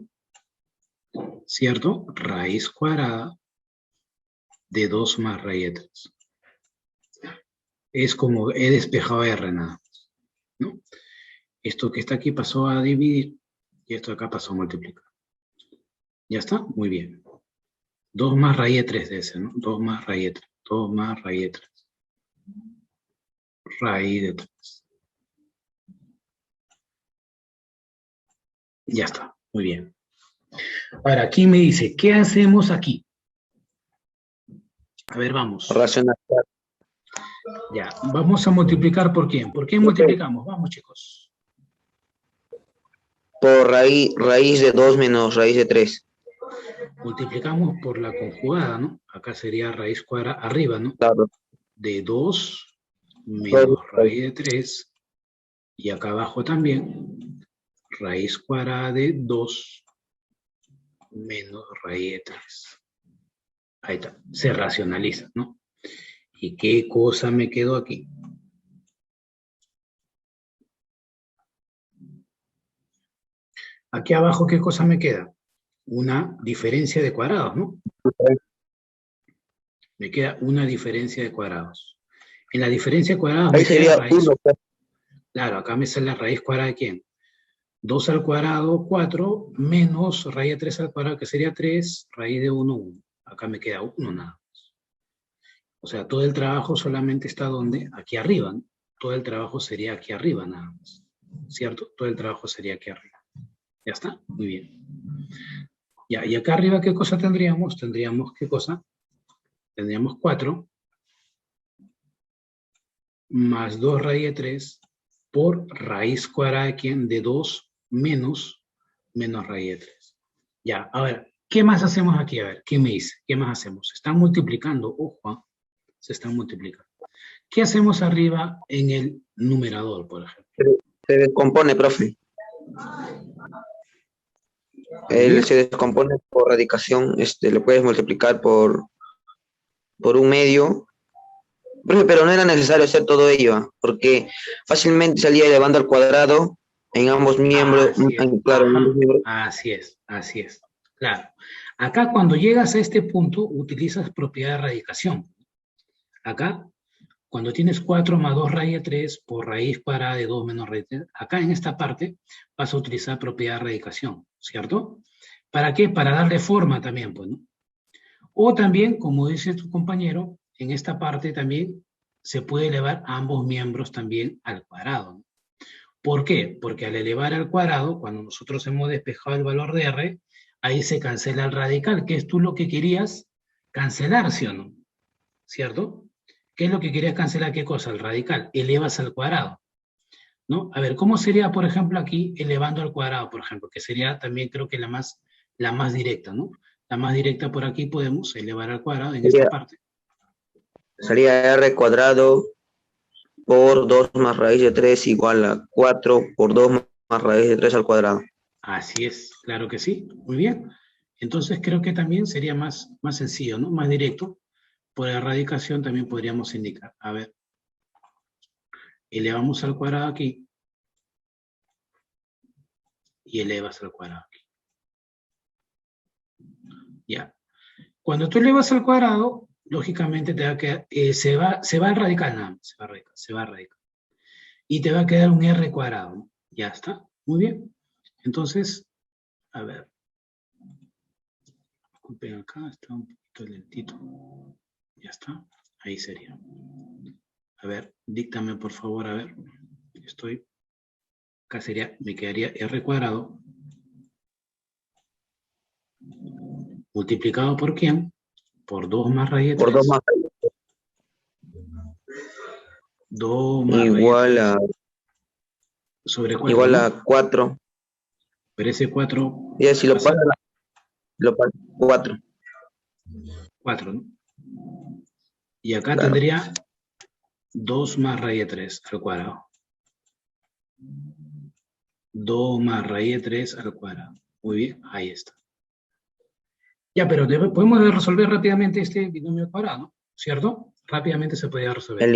¿cierto? Raíz cuadrada de 2 más raíz de 3. Es como he despejado R nada más, ¿no? Esto que está aquí pasó a dividir y esto de acá pasó a multiplicar. ¿Ya está? Muy bien. 2 más raíz de 3 de ese, ¿no? 2 más raíz de 3. 2 más raíz de 3. Raíz de 3. Ya está. Muy bien. Ahora, aquí me dice, ¿qué hacemos aquí? A ver, vamos. Racionalizar. Ya, vamos a multiplicar por quién. ¿Por qué multiplicamos? Vamos, chicos. Por raíz de 2 menos raíz de 3. Multiplicamos por la conjugada, ¿no? Acá sería raíz cuadrada arriba, ¿no? Claro. De 2 menos raíz de 3. Y acá abajo también, raíz cuadrada de 2 menos raíz de 3. Ahí está, se racionaliza, ¿no? ¿Y qué cosa me quedó aquí? Aquí abajo, ¿qué cosa me queda? Una diferencia de cuadrados, ¿no? Me queda una diferencia de cuadrados. En la diferencia de cuadrados Ahí me sale sería la raíz. 1. Claro, acá me sale la raíz cuadrada de ¿quién? 2 al cuadrado, 4, menos raíz de 3 al cuadrado, que sería 3, raíz de 1, 1. Acá me queda 1 nada más. O sea, todo el trabajo solamente está donde, aquí arriba, ¿no? Todo el trabajo sería aquí arriba nada más. ¿Cierto? Todo el trabajo sería aquí arriba. ¿Ya está? Muy bien. Ya, y acá arriba, ¿qué cosa tendríamos? Tendríamos, ¿qué cosa? Tendríamos 4 más 2 raíz de 3 por raíz cuadrada de ¿quién? De 2 menos raíz de 3. Ya, a ver, ¿qué más hacemos aquí? A ver, ¿qué me dice? ¿Qué más hacemos? Se están multiplicando, ojo, se están multiplicando. ¿Qué hacemos arriba en el numerador, por ejemplo? Se descompone, profe. Se descompone por radicación. Lo puedes multiplicar por un medio. Profe, pero no era necesario hacer todo ello, porque fácilmente salía elevando al cuadrado en ambos miembros. Claro, en ambos miembros. Así es. Claro. Acá cuando llegas a este punto, utilizas propiedad de radicación. Acá, cuando tienes 4 más 2 raíz de 3 por raíz cuadrada de 2 menos raíz de 3, acá en esta parte vas a utilizar propiedad de radicación, ¿cierto? ¿Para qué? Para darle forma también, pues, ¿no? O también, como dice tu compañero, en esta parte también se puede elevar a ambos miembros también al cuadrado, ¿no? ¿Por qué? Porque al elevar al cuadrado, cuando nosotros hemos despejado el valor de R, ahí se cancela el radical, que es tú lo que querías cancelar, ¿sí o no? ¿Cierto? ¿Qué es lo que querías cancelar? ¿Qué cosa? El radical. Elevas al cuadrado, ¿no? A ver, ¿cómo sería, por ejemplo, aquí elevando al cuadrado, por ejemplo? Que sería también creo que la más directa, ¿no? La más directa por aquí podemos elevar al cuadrado en esta parte. Sería R cuadrado por 2 más raíz de 3 igual a 4 por 2 más raíz de 3 al cuadrado. Así es, claro que sí, muy bien. Entonces creo que también sería más sencillo, ¿no? Más directo. Por erradicación también podríamos indicar. A ver, elevamos al cuadrado aquí y elevas al cuadrado aquí. Ya. Cuando tú elevas al cuadrado, lógicamente te va a quedar, se va al radical nada más, se va a radical. Y te va a quedar un R cuadrado, ¿no? Ya está, muy bien. Entonces, a ver. Disculpen acá, está un poquito lentito. Ya está, ahí sería. A ver, díctame por favor, a ver. Estoy. Acá sería, me quedaría R cuadrado. Multiplicado por ¿quién? Por 2 más raíz de 3. Por 2 más raíz. 2 más igual raíz de 3. A Sobre 4. Igual ¿no? a 4. Pero ese 4. Y si lo pasa 4. 4, ¿no? Y acá Claro. tendría 2 más raíz de 3 al cuadrado. 2 más raíz de 3 al cuadrado. Muy bien, ahí está. Ya, pero podemos resolver rápidamente este binomio cuadrado, ¿no? ¿Cierto? Rápidamente se podría resolver.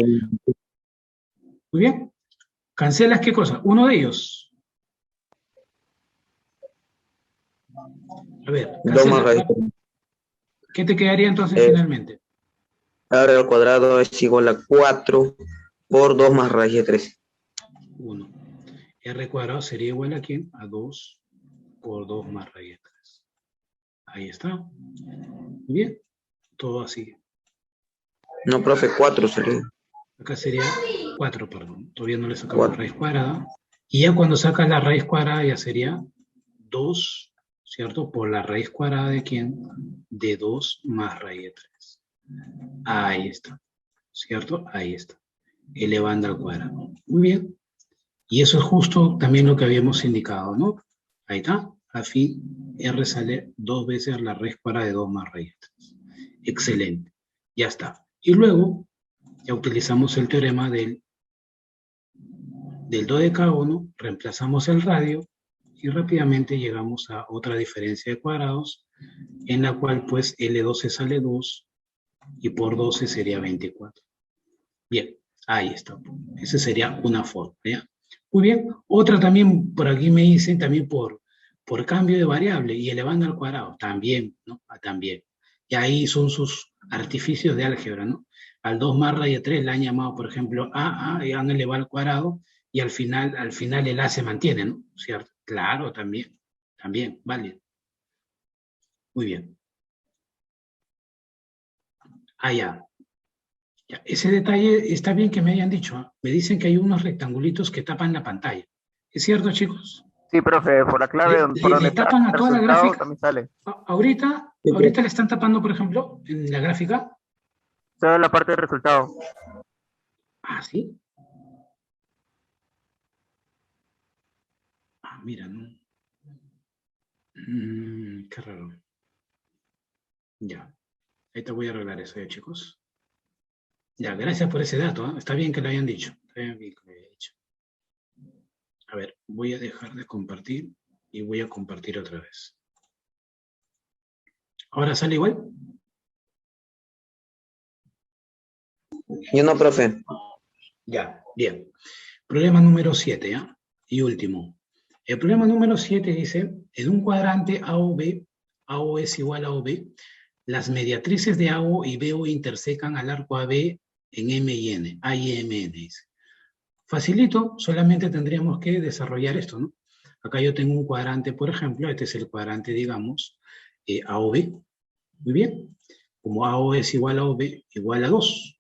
Muy bien. ¿Cancelas qué cosa? Uno de ellos. A ver, 2 más cancela. raíz. ¿Qué te quedaría entonces finalmente? R al cuadrado es igual a 4 por 2 más raíz de 3. 1. R cuadrado sería igual a ¿quién? A 2 por 2 más raíz de 3. Ahí está. Muy bien. Todo así. No, profe, 4 sería. Acá sería 4, perdón. Todavía no le sacamos raíz cuadrada. Y ya cuando sacas la raíz cuadrada ya sería 2, ¿cierto? Por la raíz cuadrada de ¿quién? De 2 más raíz de 3. Ahí está. ¿Cierto? Ahí está. Elevando al cuadrado. Muy bien. Y eso es justo también lo que habíamos indicado, ¿no? Ahí está. Al fin, R sale 2 veces la raíz cuadrada de 2 más raíz de 3. Excelente. Ya está. Y luego, ya utilizamos el teorema del dodecágono, reemplazamos el radio y rápidamente llegamos a otra diferencia de cuadrados, en la cual pues L12 sale 2 y por 12 sería 24. Bien, ahí está. Esa sería una forma, ¿ya? Muy bien. Otra también, por aquí me dicen, también por cambio de variable y elevando al cuadrado. También, ¿no? También. Y ahí son sus artificios de álgebra, ¿no? Al 2 más raíz de 3 le han llamado, por ejemplo, A, y han elevado al cuadrado, y al final el A se mantiene, ¿no? ¿Cierto? Claro, también. También, vale. Muy bien. Allá. Ya, ese detalle está bien que me hayan dicho, ¿eh? Me dicen que hay unos rectangulitos que tapan la pantalla. ¿Es cierto, chicos? Sí, profe, por la clave por donde ¿Le está tapan a el toda la resultado gráfica? también sale. Ahorita le están tapando, por ejemplo, en la gráfica. Solo la parte del resultado. Ah, sí. Ah, mira, ¿no? Qué raro. Ya. Ahí te voy a arreglar eso, chicos. Ya, gracias por ese dato, ¿eh? Está bien que lo hayan dicho. Está bien que lo hayan dicho. A ver, voy a dejar de compartir y voy a compartir otra vez. ¿Ahora sale igual? Yo no, profe. Ya, bien. Problema número 7, ¿ya? Y último. El problema número 7 dice, en un cuadrante AOB, AO es igual a OB, las mediatrices de AO y BO intersecan al arco AB en M y N, A y M, N, dice. Facilito, solamente tendríamos que desarrollar esto, ¿no? Acá yo tengo un cuadrante, por ejemplo, este es el cuadrante, digamos, AOB. Muy bien. Como AO es igual a OB, igual a 2.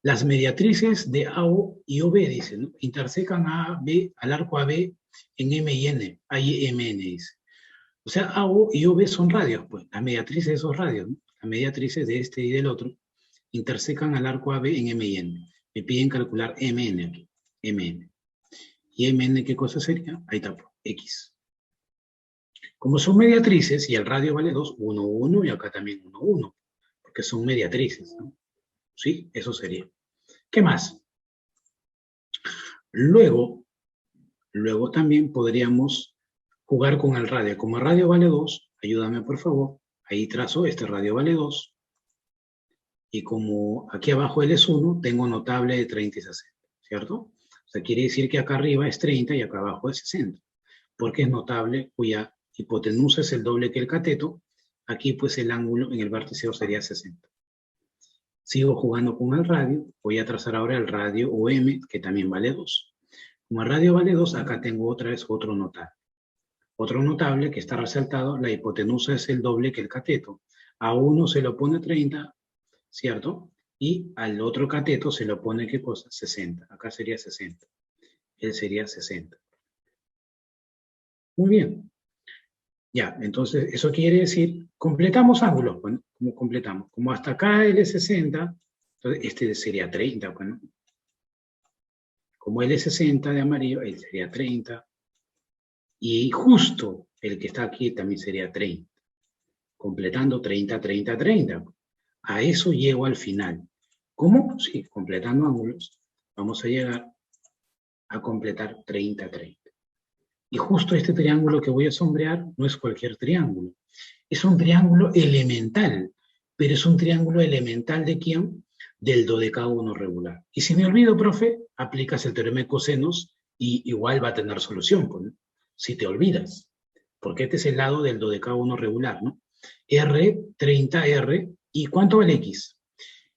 Las mediatrices de AO y OB, dice, ¿no? Intersecan a AB, al arco AB en M y N, A y M, N, dice. O sea, AO y OB son radios, pues, las mediatrices de esos radios, ¿no? Las mediatrices de este y del otro intersecan al arco AB en M y N. Me piden calcular MN aquí, MN. ¿Y MN qué cosa sería? Ahí está, X. Como son mediatrices y el radio vale 2, 1, 1 y acá también 1, 1, porque son mediatrices, ¿no? ¿Sí? Eso sería. ¿Qué más? Luego también podríamos jugar con el radio. Como el radio vale 2, ayúdame por favor. Ahí trazo, este radio vale 2. Y como aquí abajo él es 1, tengo notable de 30 y 60, ¿cierto? O sea, quiere decir que acá arriba es 30 y acá abajo es 60. Porque es notable cuya hipotenusa es el doble que el cateto. Aquí pues el ángulo en el vértice sería 60. Sigo jugando con el radio. Voy a trazar ahora el radio OM, que también vale 2. Como el radio vale 2, acá tengo otra vez otro notable. Otro notable que está resaltado, la hipotenusa es el doble que el cateto. A uno se lo pone 30, ¿cierto? Y al otro cateto se lo pone, ¿qué cosa? 60. Acá sería 60. Él sería 60. Muy bien. Ya, entonces eso quiere decir, completamos ángulos. Bueno, ¿cómo completamos? Como hasta acá él es 60, entonces este sería 30, bueno. Como él es 60 de amarillo, él sería 30. Y justo el que está aquí también sería 30. Completando 30, 30, 30. A eso llego al final. ¿Cómo? Sí, completando ángulos. Vamos a llegar a completar 30, 30. Y justo este triángulo que voy a sombrear no es cualquier triángulo. Es un triángulo elemental. Pero es un triángulo elemental ¿de quién? Del dodecágono regular. Y si me olvido, profe, aplicas el teorema de cosenos y igual va a tener solución, ¿no? Si te olvidas. porque este es el lado del dodecágono regular, ¿no? R, 30R, ¿y cuánto vale X?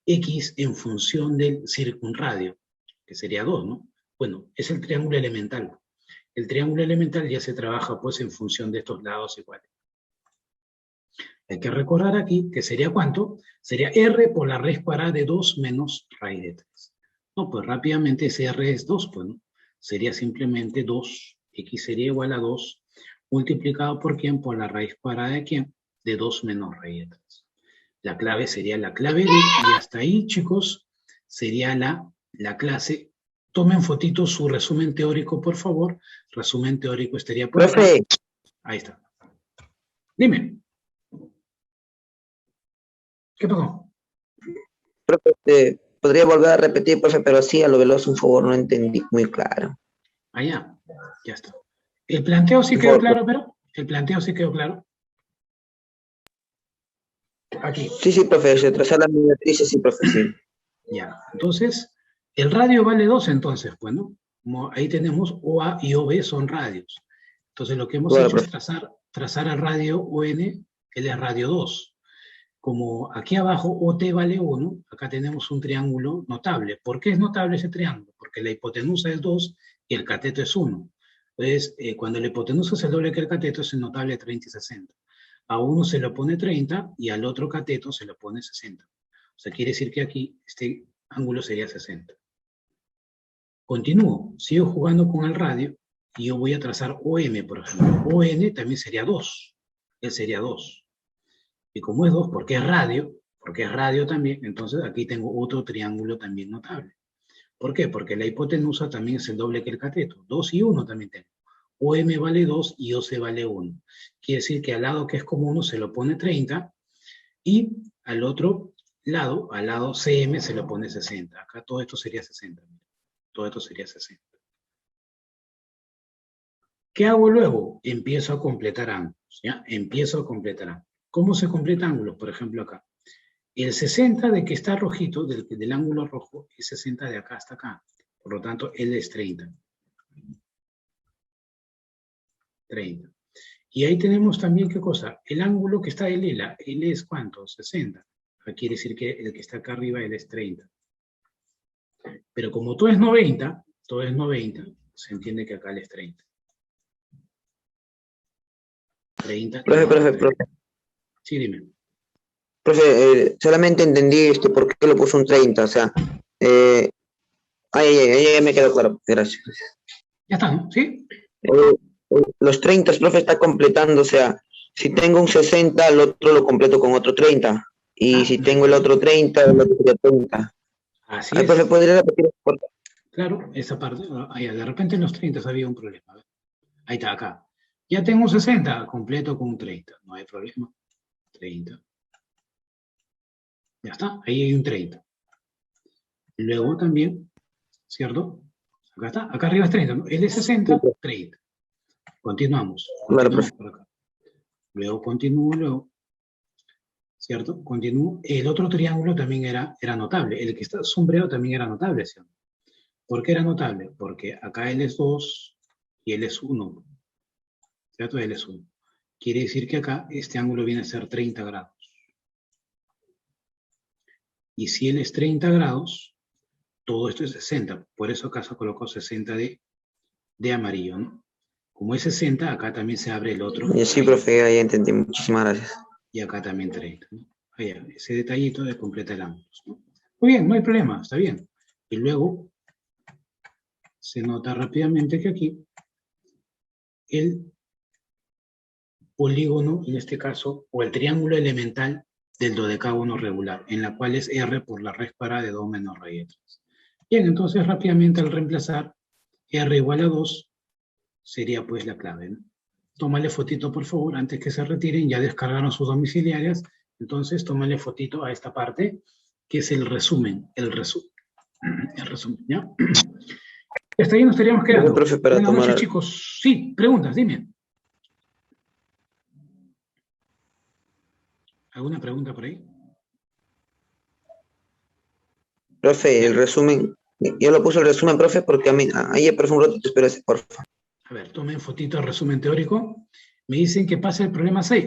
X en función del circunradio, que sería 2, ¿no? Bueno, es el triángulo elemental. El triángulo elemental ya se trabaja pues en función de estos lados iguales. Hay que recordar aquí que sería ¿cuánto? Sería R por la raíz cuadrada de 2 menos raíz de 3. No, pues rápidamente ese R es 2, pues, ¿no? Sería simplemente 2, X sería igual a 2, multiplicado por ¿quién? Por la raíz cuadrada de ¿quién? De 2 menos raíz de 3. La clave sería la clave D, y hasta ahí, chicos, sería la clase. Tomen fotito su resumen teórico, por favor. Resumen teórico estaría por acá. Profe, Ahí está. Dime. ¿Qué pasó? profe, podría volver a repetir, profe, pero así a lo veloz, un favor, no entendí muy claro. Allá, ya está. El planteo sí quedó claro, pero el planteo sí quedó claro. Aquí. Sí, profe, se trazar las matrices, sí, profe, sí. Ya, entonces, el radio vale 2 entonces, pues, ¿no? Como ahí tenemos OA y OB son radios. Entonces lo que hemos Bueno, hecho profe. es trazar al radio ON, él es radio 2. Como aquí abajo OT vale 1, acá tenemos un triángulo notable. ¿Por qué es notable ese triángulo? Porque la hipotenusa es 2 y el cateto es 1. Entonces, cuando la hipotenusa es el doble que el cateto, es el notable 30 y 60. A uno se le pone 30 y al otro cateto se le pone 60. O sea, quiere decir que aquí este ángulo sería 60. Continúo, sigo jugando con el radio y yo voy a trazar OM, por ejemplo. ON también sería 2. Él sería 2. Y como es 2, porque es radio también, entonces aquí tengo otro triángulo también notable. ¿Por qué? Porque la hipotenusa también es el doble que el cateto. 2 y 1 también tengo. OM vale 2 y OC vale 1. Quiere decir que al lado que es como 1 se lo pone 30 y al otro lado, al lado CM, se lo pone 60. Acá todo esto sería 60. Todo esto sería 60. ¿Qué hago luego? Empiezo a completar ángulos, ¿ya? Empiezo a completar ángulos. ¿Cómo se completa ángulos? Por ejemplo, acá. El 60 de que está rojito, del ángulo rojo, es 60 de acá hasta acá. Por lo tanto, él es 30. 30. Y ahí tenemos también, ¿qué cosa? El ángulo que está de lila, él es ¿cuánto? 60. Quiere decir que el que está acá arriba, él es 30. Pero como todo es 90, se entiende que acá él es 30. 30. Profe. Sí, dime. Profe, solamente entendí por qué lo puso un 30, o sea, ahí me quedó claro, gracias. Ya está, ¿no? ¿Sí? Los 30, profe, está completando, o sea, si tengo un 60, el otro lo completo con otro 30, y si tengo el otro 30, el otro sería 30. Así es. Profe, ¿podría repetir? Claro, esa parte, de repente en los 30 había un problema. Ahí está, acá. Ya tengo un 60, completo con un 30, no hay problema. 30. Ya está, ahí hay un 30. Luego también, ¿cierto? Acá está, acá arriba es 30, ¿no? Es de 60, 30. Continuamos por acá. Luego continúo, ¿cierto? Continúo. El otro triángulo también era notable. El que está sombreado también era notable, ¿cierto? ¿Por qué era notable? Porque acá él es 2 y él es 1. ¿Cierto? Él es 1. Quiere decir que acá este ángulo viene a ser 30 grados. Y si él es 30 grados, todo esto es 60. Por eso acá se colocó 60 de amarillo, ¿no? Como es 60, acá también se abre el otro. Sí, profe, ahí entendí. Muchísimas gracias. Y acá también 30, ¿no? Allá, ese detallito de completa el ángulo, ¿no? Muy bien, no hay problema, está bien. Y luego se nota rápidamente que aquí el polígono, en este caso, o el triángulo elemental del dodecágono regular, en la cual es R por la raíz cuadrada de 2 menos raíz de 3. Bien, entonces rápidamente al reemplazar R igual a 2, sería pues la clave, ¿no? Tómale fotito, por favor, antes que se retiren, ya descargaron sus domiciliarias, entonces tómale fotito a esta parte, que es el resumen, ¿ya? Hasta ahí nos estaríamos quedando. Profe, Buenas noches, chicos. Sí, preguntas, dime. ¿Alguna pregunta por ahí? Profe, el resumen, yo lo puse el resumen, profe, porque a mí, ahí, profe, un rato te espero ese, porfa. A ver, tomen fotito el resumen teórico. Me dicen que pase el problema 6.